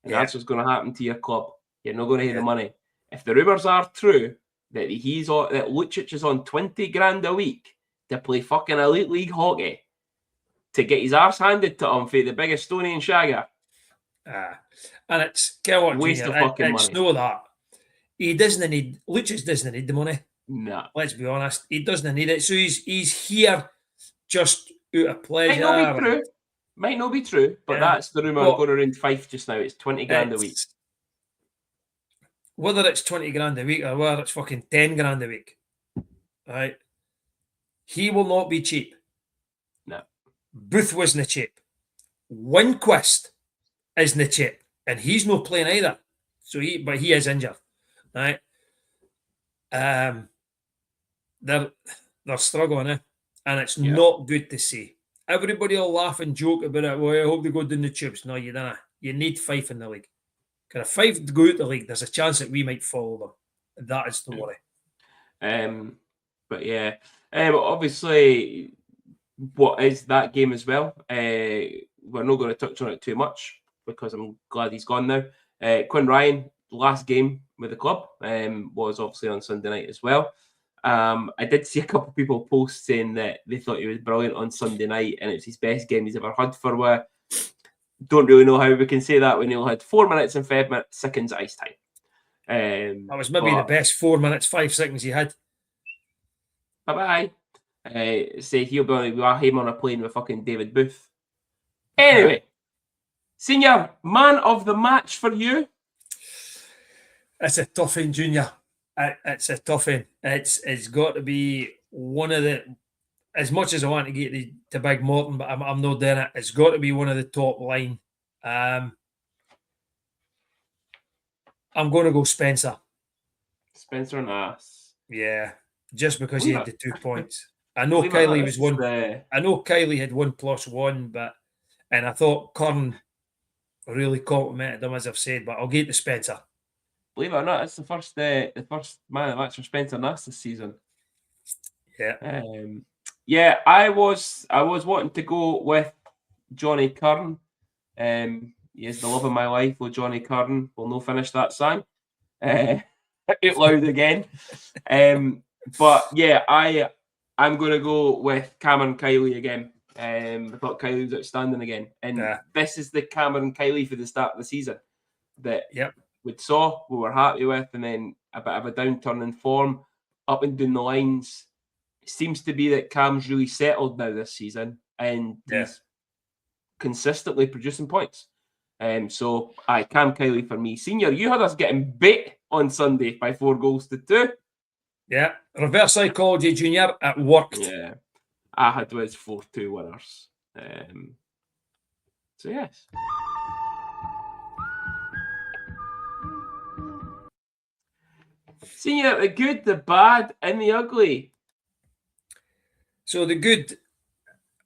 and that's what's going to happen to your club. You're not going to get the money. If the rumours are true that that Lucic is on 20 grand a week to play fucking elite league hockey, to get his arse handed to him for the biggest Stoney and Shagger. And it's waste of fucking money. It's no that. Lucic doesn't need the money. No. Let's be honest. He doesn't need it. So he's here just out of pleasure. Might not be true, but that's the rumour going around Fife just now. It's 20 grand a week. Whether it's 20 grand a week or whether it's fucking 10 grand a week, right? He will not be cheap. No. Booth wasn't cheap. Winquist isn't the chip, and he's not playing either. So but he is injured, right? They're struggling, and it's not good to see. Everybody will laugh and joke about it. Well, I hope they go down the tubes. No, you don't. You need Fife in the league. Because if Fife go out the league, there's a chance that we might follow them. That is the worry. But yeah, obviously, what is that game as well? We're not going to touch on it too much because I'm glad he's gone now. Quinn Ryan, last game with the club, was obviously on Sunday night as well. I did see a couple of people post saying that they thought he was brilliant on Sunday night and it's his best game he's ever had for a while. Don't really know how we can say that when he only had 4 minutes and 5 seconds ice time. That was maybe the best 4 minutes, 5 seconds he had. Bye-bye. Say he'll be him on a plane with fucking David Booth. Anyway, Senior, man of the match for you? It's a tough one, Junior. It's a tough one. It's got to be one of the, as much as I want to get to Big Morton, but I'm not doing it. It's got to be one of the top line. I'm going to go Spencer. Spencer Nass. Yeah, just because he had the 2 points. I know Kylie was one. I know Kylie had 1+1, and I thought Curran really complimented him, as I've said. But I'll get to Spencer. Believe it or not, it's the first man of the match for Spencer Nass this season. Yeah. Yeah, I was wanting to go with Johnny Curran. He is the love of my life. With Johnny Curran, we'll no finish that song out loud again. But yeah, I'm going to go with Cameron Kiley again. I thought Kiley was outstanding again, and this is the Cameron Kiley for the start of the season that we were happy with, and then a bit of a downturn in form up and down the lines. It seems to be that Cam's really settled now this season, and he's consistently producing points. So Cam Kiley for me. Senior, you had us getting beat on Sunday by 4-2. Yeah, reverse psychology, Junior. It worked. Yeah, I had was 4-2 winners. So yes. Senior, the good, the bad, and the ugly. So the good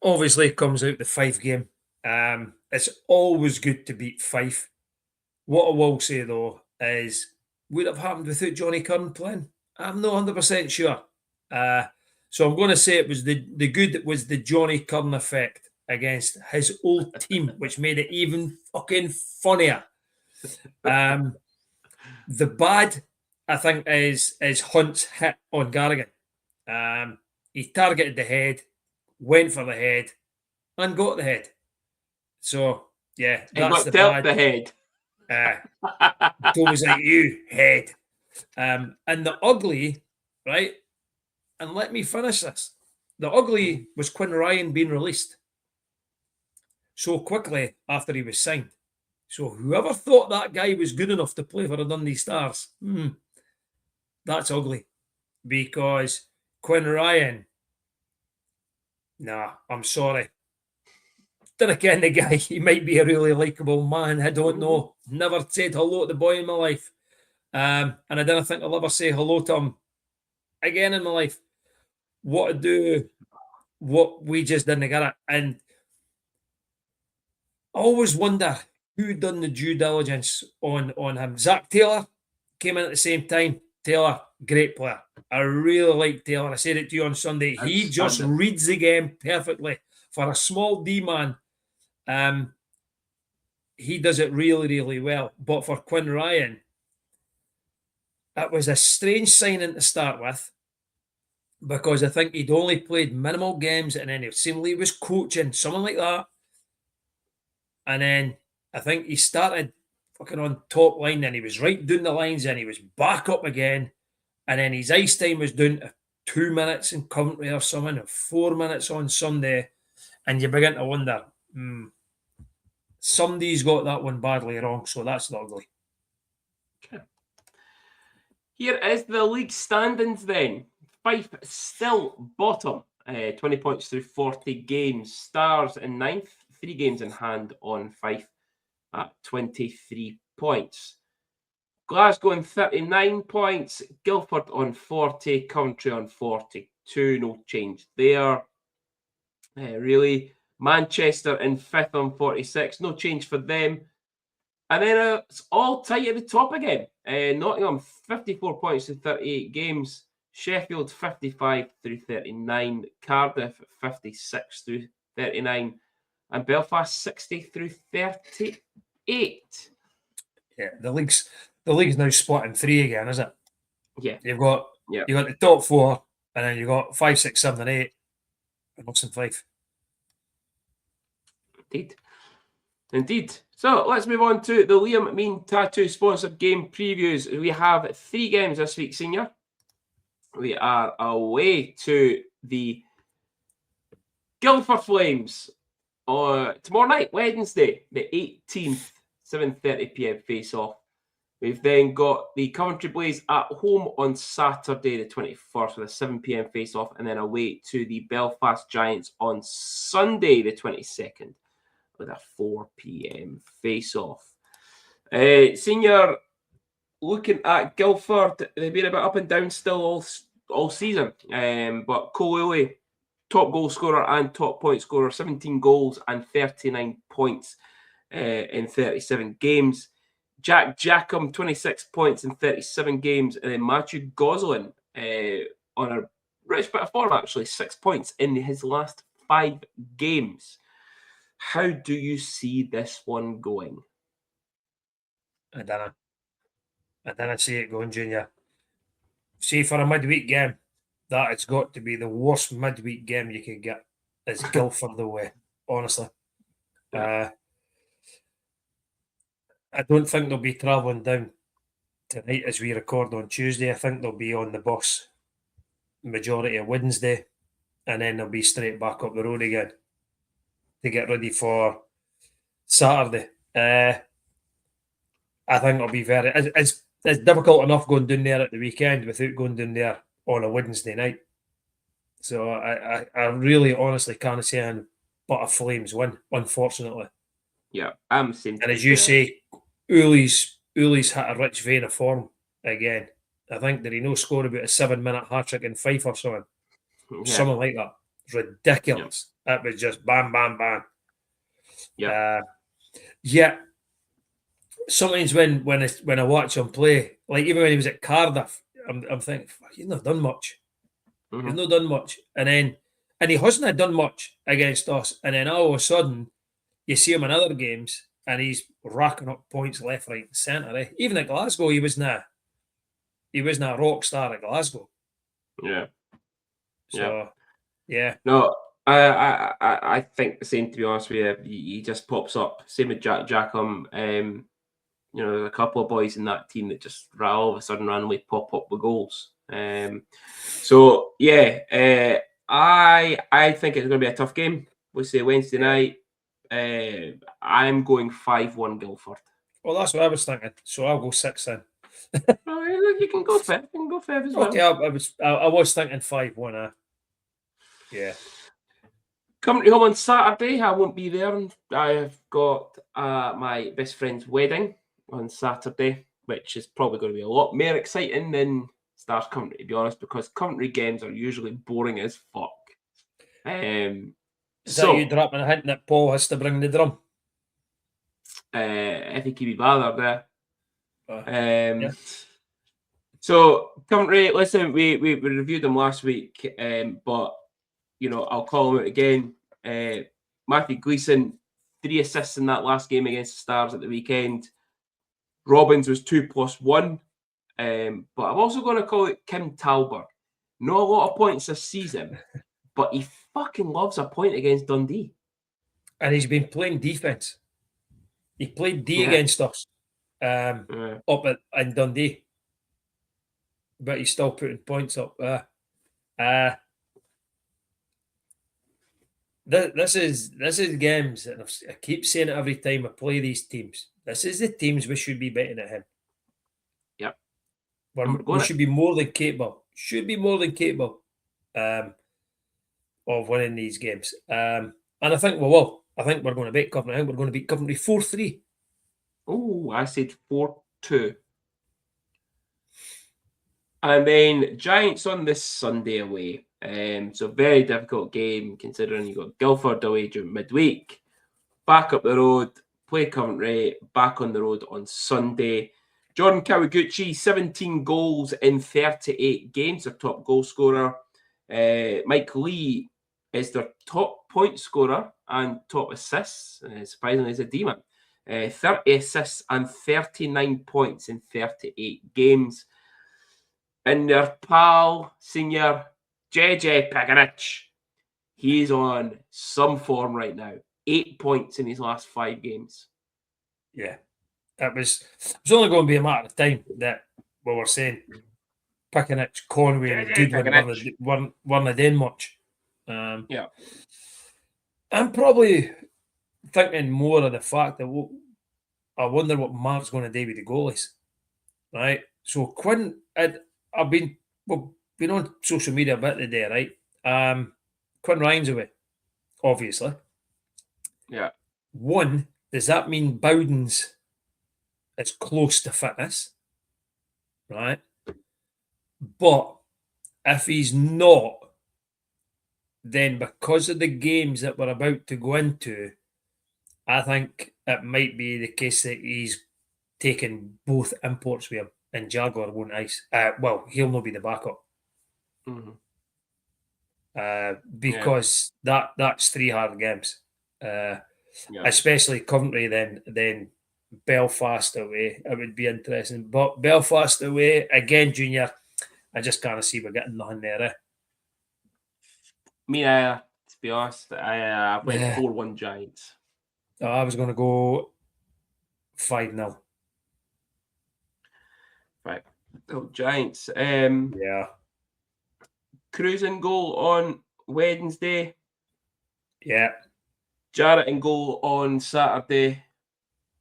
obviously comes out the Fife game. It's always good to beat Fife. What I will say though is, would it have happened without Johnny Curran playing? I'm not 100% sure. So I'm going to say it was the good that was the Johnny Curran effect against his old team, which made it even fucking funnier. The bad, I think, is Hunt's hit on Garrigan. He targeted the head, went for the head, and got the head. So, yeah, that's the bad. The head. It's always like you, head. And the ugly, right? And let me finish this. The ugly was Quinn Ryan being released so quickly after he was signed. So whoever thought that guy was good enough to play for the Dundee Stars, that's ugly. Because Quinn Ryan, I'm sorry. Didn't ken the guy. He might be a really likeable man. I don't know. Never said hello to the boy in my life. And I didn't think I'll ever say hello to him again in my life. What we just didn't get it. And I always wonder who done the due diligence on him. Zach Taylor came in at the same time. Taylor, great player. I really like Taylor. I said it to you on Sunday. He just reads the game perfectly. For a small D man, he does it really, really well. But for Quinn Ryan, it was a strange signing to start with, because I think he'd only played minimal games, and then it seemed like he was coaching, something like that. And then I think he started fucking on top line, and he was right down the lines, and he was back up again. And then his ice time was down to 2 minutes in Coventry or something, and 4 minutes on Sunday. And you begin to wonder, somebody's got that one badly wrong. So that's the ugly. Okay. Here is the league standings then. Fife still bottom, 20 points through 40 games. Stars in 9th, 3 games in hand on Fife at 23 points. Glasgow on 39 points, Guildford on 40, Coventry on 42. No change there. Really. Manchester in 5th on 46. No change for them. And then it's all tight at the top again. Nottingham, 54 points in 38 games. Sheffield, 55 through 39. Cardiff, 56 through 39. And Belfast, 60 through 38. Yeah, the league's now split in 3 again, is it? Yeah. You've got the top 4, and then you've got 5, 6, 7, and 8. And us and 5. Indeed. So let's move on to the Liam Mean Tattoo sponsored game previews. We have 3 games this week, Senior. We are away to the Guildford Flames tomorrow night, Wednesday, the 18th, 7:30 p.m. face-off. We've then got the Coventry Blaze at home on Saturday, the 21st, with a 7 p.m. face-off, and then away to the Belfast Giants on Sunday, the 22nd. With a 4 p.m. face-off. Senior, looking at Guildford, they've been a bit up and down still all season. But Coley, top goal scorer and top point scorer, 17 goals and 39 points in 37 games. Jack Jackham, 26 points in 37 games. And then Matthew Goslin on a rich bit of form, actually, 6 points in his last 5 games. How do you see this one going? I don't see it going, Junior. See, for a midweek game, that it's got to be the worst midweek game you could get. It's Guildford away, honestly. I don't think they'll be travelling down tonight as we record on Tuesday. I think they'll be on the bus majority of Wednesday, and then they'll be straight back up the road again to get ready for Saturday. I think it'll be it's difficult enough going down there at the weekend without going down there on a Wednesday night. So I really honestly can't see anything but a Flames win, unfortunately. Yeah, I'm seeing. And as you say, Uli's hit a rich vein of form again. I think did he no score about a 7-minute hat-trick in Fife or something? Yeah. Something like that. It's ridiculous. Yeah. It was just bam, bam, bam. Yeah. Sometimes when I watch him play, like even when he was at Cardiff, I'm thinking, he's not done much. Mm-hmm. He's not done much. And he hasn't done much against us. And then all of a sudden, you see him in other games and he's racking up points left, right, and centre. Even at Glasgow, he was not a rock star at Glasgow. Yeah. So, yeah. No, I think the same, to be honest with you. He just pops up. Same with Jack Jackham. A couple of boys in that team that just all of a sudden randomly pop up with goals. I think it's going to be a tough game. We'll say Wednesday night. I'm going 5-1 Guildford. Well, that's what I was thinking. So I'll go 6 then. You can go 5. You can go 5 as well. Okay, I was thinking 5-1. Yeah. Coventry home on Saturday. I won't be there. I've got my best friend's wedding on Saturday, which is probably going to be a lot more exciting than Stars Coventry, to be honest, because Coventry games are usually boring as fuck. Is that you dropping a hint that Paul has to bring the drum? If he can be bothered, yeah. So Coventry, listen, we reviewed them last week, but I'll call him out again. Matthew Gleeson, 3 assists in that last game against the Stars at the weekend. Robbins was 2+1. But I'm also going to call it Kim Talbot. Not a lot of points this season, but he fucking loves a point against Dundee. And he's been playing defence. He played against us up in Dundee. But he's still putting points up. This is games, and I keep saying it every time I play these teams. This is the teams we should be betting at him. Yep. We should be more than capable. Of winning these games. And I think we will. I think we're going to beat Coventry. I think we're going to beat Coventry 4-3. Oh, I said 4-2. And then Giants on this Sunday away. So very difficult game considering you got Guildford away during midweek, back up the road, play Coventry, back on the road on Sunday. Jordan Kawaguchi, 17 goals in 38 games, their top goal scorer. Mike Lee is their top point scorer and top assists. Surprisingly, he's a D-man. 30 assists and 39 points in 38 games. And their pal, senior JJ Pegarich, he's on some form right now. 8 points in his last 5 games. Yeah, it was only going to be a matter of time that we were saying Pegarich, Conway, and Goodwin weren't doing much. Yeah, I'm probably thinking more of the fact that I wonder what Mark's going to do with the goalies, right? So Quinn, we've been on social media a bit today, right? Quinn Ryan's away, obviously. Yeah. One, does that mean Bowden's is close to fitness, right? But if he's not, then because of the games that we're about to go into, I think it might be the case that he's taking both imports with him, and Jaguar won't ice. Well, he'll not be the backup. Mm-hmm. Because that's 3 hard games. Especially Coventry, then Belfast away. It would be interesting. But Belfast away, again, Junior, I just can't see we're getting nothing there. To be honest, I went 4-1 Giants. I was going to go 5-0. Right. Oh, Giants. Yeah. Cruz in goal on Wednesday. Yeah. Jarrett in goal on Saturday.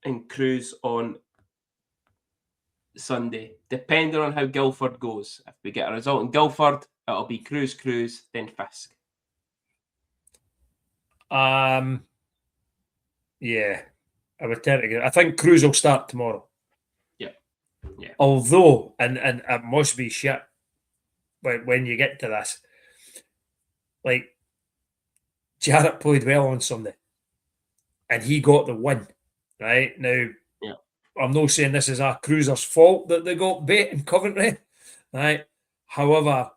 And Cruz on Sunday. Depending on how Guildford goes. If we get a result in Guildford, it'll be Cruz, then Fisk. Yeah. I would tend to get. I think Cruz will start tomorrow. Yeah. Although, and it must be shit when you get to this, like, Jarrett played well on Sunday and he got the win, right? Now, I'm not saying this is our Cruzer's fault that they got bait in Coventry, right? However,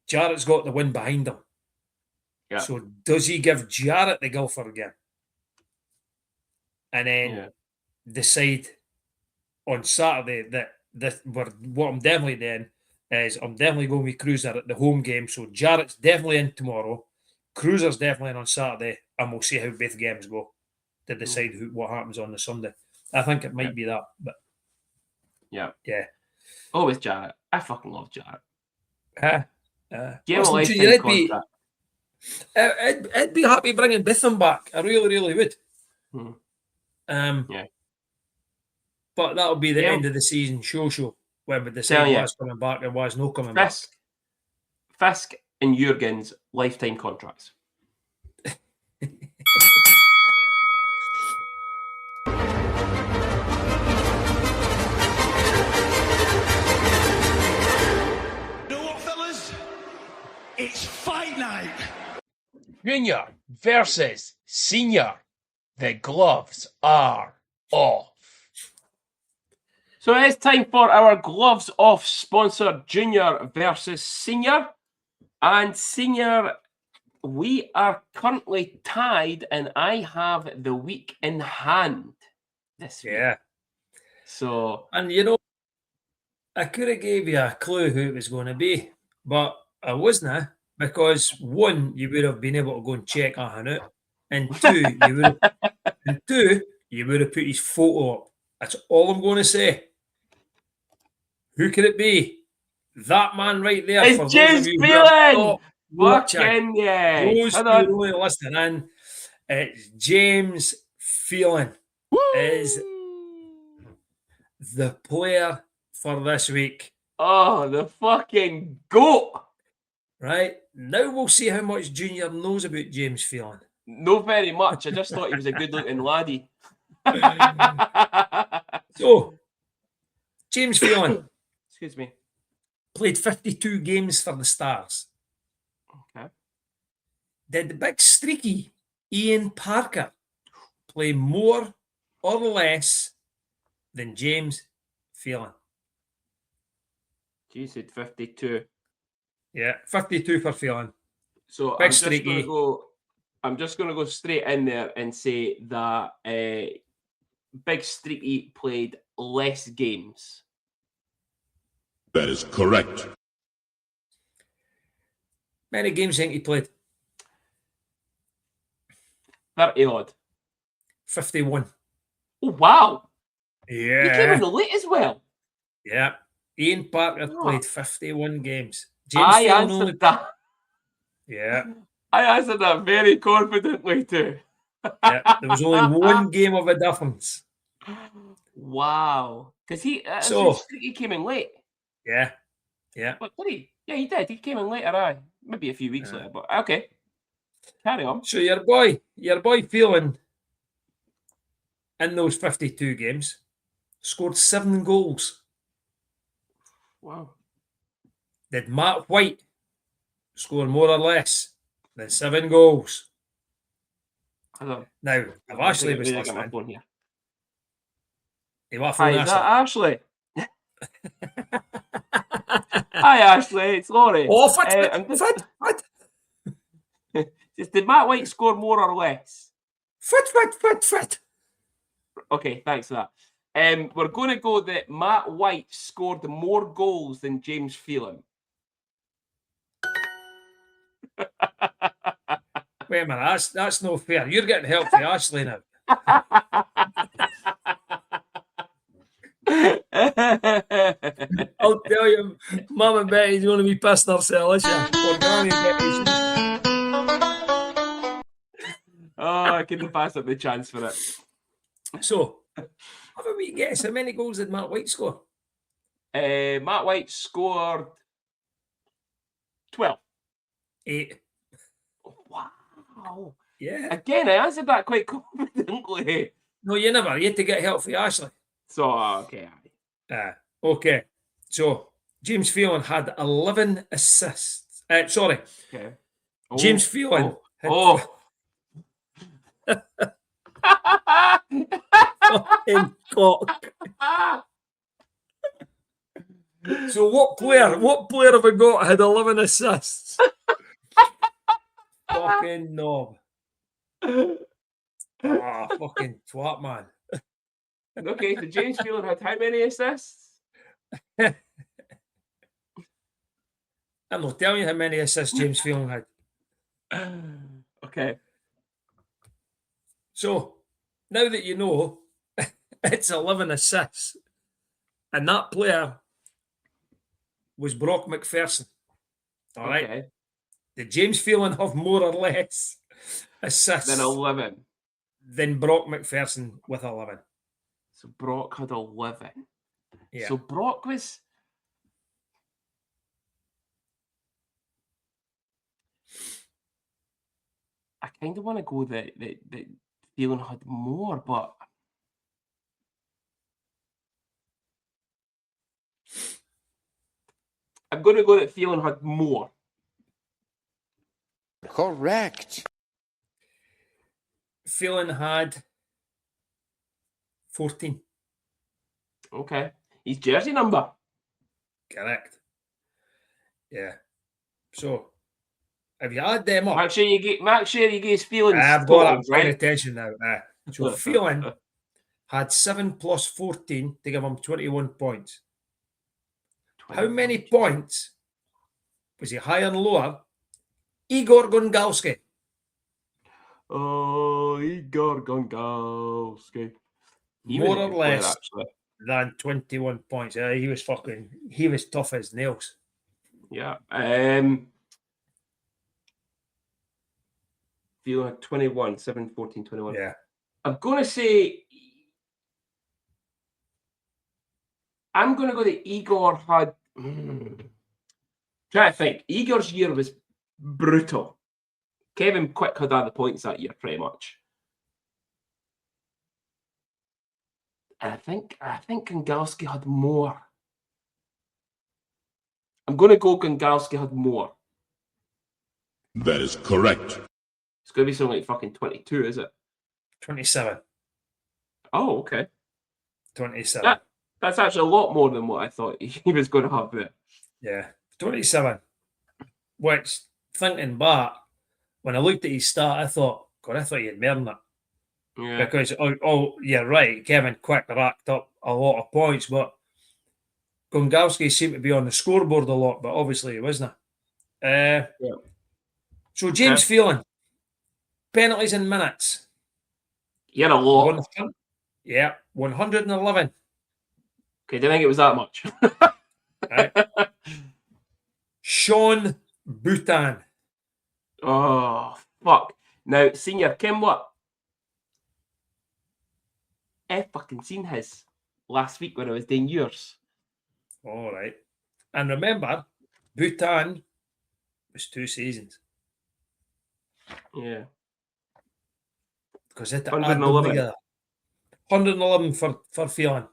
Jarrett's got the win behind him. Yeah. So does he give Jarrett the Guildford game? And then decide on Saturday that what I'm definitely doing is I'm definitely going with Cruiser at the home game. So Jarrett's definitely in tomorrow. Cruiser's definitely in on Saturday, and we'll see how both games go to decide what happens on the Sunday. I think it might be that, but yeah. Oh, with Jarrett, I fucking love Jarrett. I'd be happy bringing Bitham back. I really, really would. But that'll be the end of the season show when we decide what's coming back and what's not coming back. Fisk and Jurgen's lifetime contracts. It's fight night. Junior versus senior. The gloves are off. So it's time for our gloves off sponsor, Junior versus Senior. And Senior, we are currently tied, and I have the week in hand this week. Yeah. So, and I could have gave you a clue who it was going to be, but I wasn't, because one, you would have been able to go and check out, and two, you would have put his photo up. That's all I'm going to say. Who could it be? That man right there. It's James Phelan. Fucking yeah. Those who are only listening in, it's James Phelan is the player for this week. Oh, the fucking GOAT. Right? Now we'll see how much Junior knows about James Phelan. No, very much. I just thought he was a good-looking laddie. So, James Phelan. Excuse me. Played 52 games for the Stars. Okay. Did the big streaky Ian Parker play more or less than James Phelan? You said 52. Yeah, 52 for Phelan. So Big I'm just streaky. going to go. I'm just going to go straight in there and say that Big Streaky played less games. That is correct. Many games do you think he played? 30 odd. 51. Oh wow! Yeah. He came in late as well. Yeah. Ian Parker Oh. played 51 games. James I Phelan answered only... that. Yeah. I answered that very confidently too. Yeah. There was only one game of a difference. Wow. Because he came in late. Yeah. Yeah. But did he? Yeah, he did. He came in later, aye. Maybe a few weeks later, but okay. Carry on. So your boy Phelan in those 52 games scored 7 goals. Wow. Did Matt White score more or less than 7 goals? Now, if Ashley was listening, here. Hi, is that Ashley? Hi, Ashley. It's Laurie. Oh, fit. Did Matt White score more or less? Fit. Okay, thanks for that. We're going to go that Matt White scored more goals than James Phelan. Wait a minute, that's no fair. You're getting help from Ashley now. I'll tell you, Mum and Betty's going to be pissing herself, is she? Or Granny Betty. Oh, I couldn't pass up the chance for it. So, have a wee guess. How many goals did Matt White score? Matt White scored 12. 8. Wow. Yeah. Again, I answered that quite confidently. No, you never. You had to get help from Ashley. So, okay. Okay. So, James Phelan had 11 assists. Sorry. Okay. James Phelan. Fucking cock. So what player have we got had 11 assists? Fucking knob. Fucking twat, man. Okay, so James Phelan had how many assists? I'm not telling you how many assists James Phelan had. Okay. So, now that you know, it's 11 assists. And that player was Brock McPherson. All right. Okay. Did James Phelan have more or less assists Then 11. than Brock McPherson with 11? So Brock had 11. Yeah. So Brock was... I kind of want to go that Phelan had more, but... I'm going to go that Phelan had more. Correct. Phelan had 14. Okay. His jersey number. Correct. Yeah. So, have you add them up? Make sure you get Phelan's I've got totals, that. Paying right? attention now. So, Phelan had 7 plus 14 to give him 21 points. How many points was he higher and lower? Igor Gungalski. Oh, Igor Gungalski. More or less than 21 points. He was tough as nails. Yeah. Phelan had 21, 7, 14, 21. Yeah. I'm going to say... I'm going to go that Igor had... Try to think. Igor's year was brutal. Kevin Quick had the points that year, pretty much. And I think Gangalski had more. I'm going to go Gangalski had more. That is correct. It's going to be something like fucking 22, is it? 27. Oh, okay. 27. That's actually a lot more than what I thought he was going to have there. Yeah, 27. Which, thinking back, when I looked at his start, I thought he had more than that. Yeah. Because, you're right, Kevin Quick racked up a lot of points, but Gangalski seemed to be on the scoreboard a lot, but obviously he wasn't. Yeah. So James Phelan, penalties in minutes. He had a lot. 111. Okay, do you think it was that much? Right. Sean Bhutan. Oh, fuck. Now, senior, Kim, what? I fucking seen his last week when I was doing yours. All right. And remember, Bhutan was 2 seasons. Yeah. Because it 111. together. 111 for Phelan.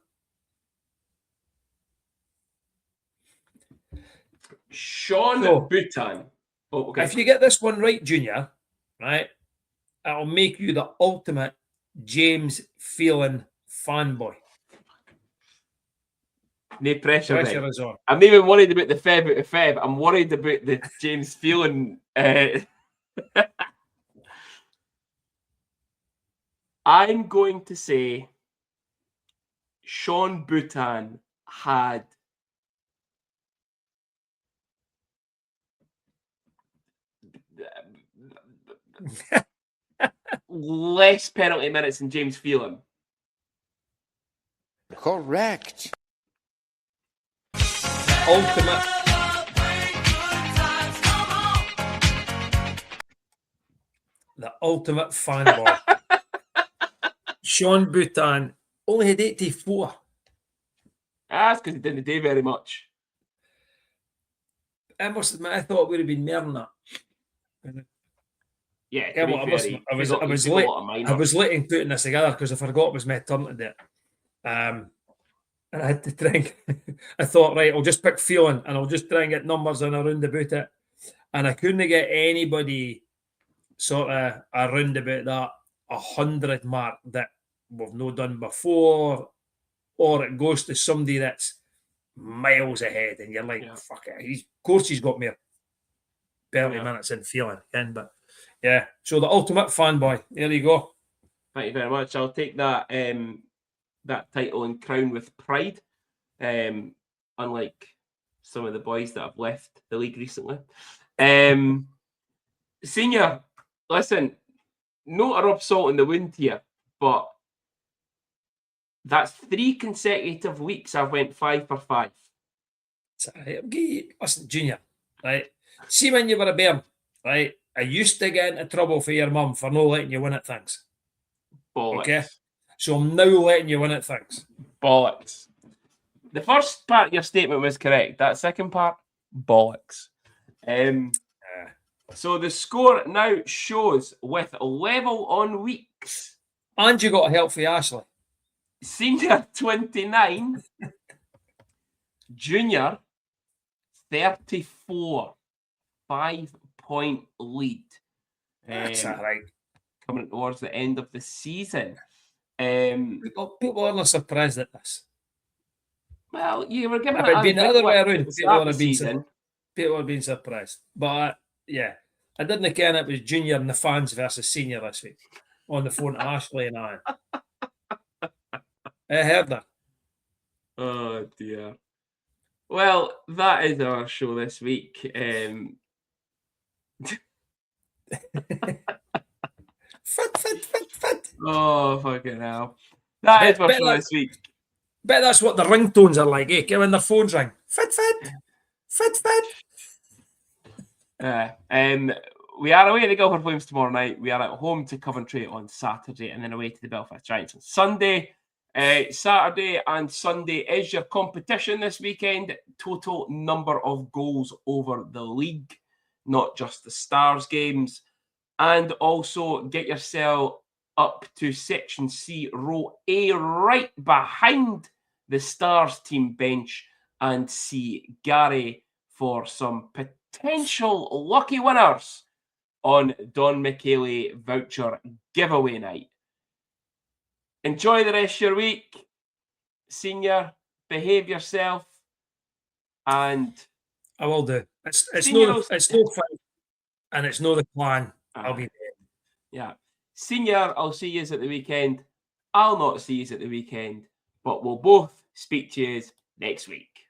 Sean Bhutan. Oh, okay. If you get this one right, Junior, right, it'll make you the ultimate James Phelan fanboy. No pressure. Pressure is on. I'm not even worried about the Feb out of Feb. I'm worried about the James Phelan. I'm going to say Sean Bhutan had less penalty minutes than James Phelan. Correct. Ultimate. The ultimate fanboy. Sean Bhutan only had 84. That's because he didn't do very much. I must admit, I thought it would have been more than that. Yeah, I was late in putting this together because I forgot it was my turn to do it. And I had to try I thought, right, I'll just pick Phelan and I'll just try and get numbers in around about it. And I couldn't get anybody sort of around about that 100 mark that we've not done before, or it goes to somebody that's miles ahead and you're like, fuck it. Of course he's got me 30 minutes in Phelan again, but yeah. So the ultimate fanboy. There you go. Thank you very much. I'll take that that title and crown with pride. Unlike some of the boys that have left the league recently. Senior, listen, not a rub salt in the wound here, but that's 3 consecutive weeks I've went 5 for 5. Listen, Junior, right? See when you were a bairn, right? I used to get into trouble for your mum for not letting you win at things. Bollocks. Okay? So I'm now letting you win at things. Bollocks. The first part of your statement was correct. That second part, bollocks. So the score now shows with level on weeks. And you got help for Ashley. Senior 29, Junior 34, 5-point lead. That's all right. Coming towards the end of the season. People are not surprised at this. Well, you were given it been the other way around. People have been surprised. But yeah, I didn't care it was Junior and the fans versus Senior this week on the phone to Ashley and I. I heard that. Oh dear. Well, that is our show this week. Fit. Oh, fucking hell. That is our show this week. Bet that's what the ringtones are like, eh? When their phones ring. Fit. We are away to the Guildford Flames tomorrow night. We are at home to Coventry on Saturday and then away to the Belfast Giants on Sunday. Saturday and Sunday is your competition this weekend. Total number of goals over the league, not just the Stars games. And also get yourself up to Section C, Row A, right behind the Stars team bench, and see Gary for some potential lucky winners on Don Michele voucher giveaway night. Enjoy the rest of your week, Senior. Behave yourself, and I will do. It's Senior no fight, and it's no the plan. I'll be there. Yeah. Senior, I'll see you at the weekend. I'll not see you at the weekend, but we'll both speak to you next week.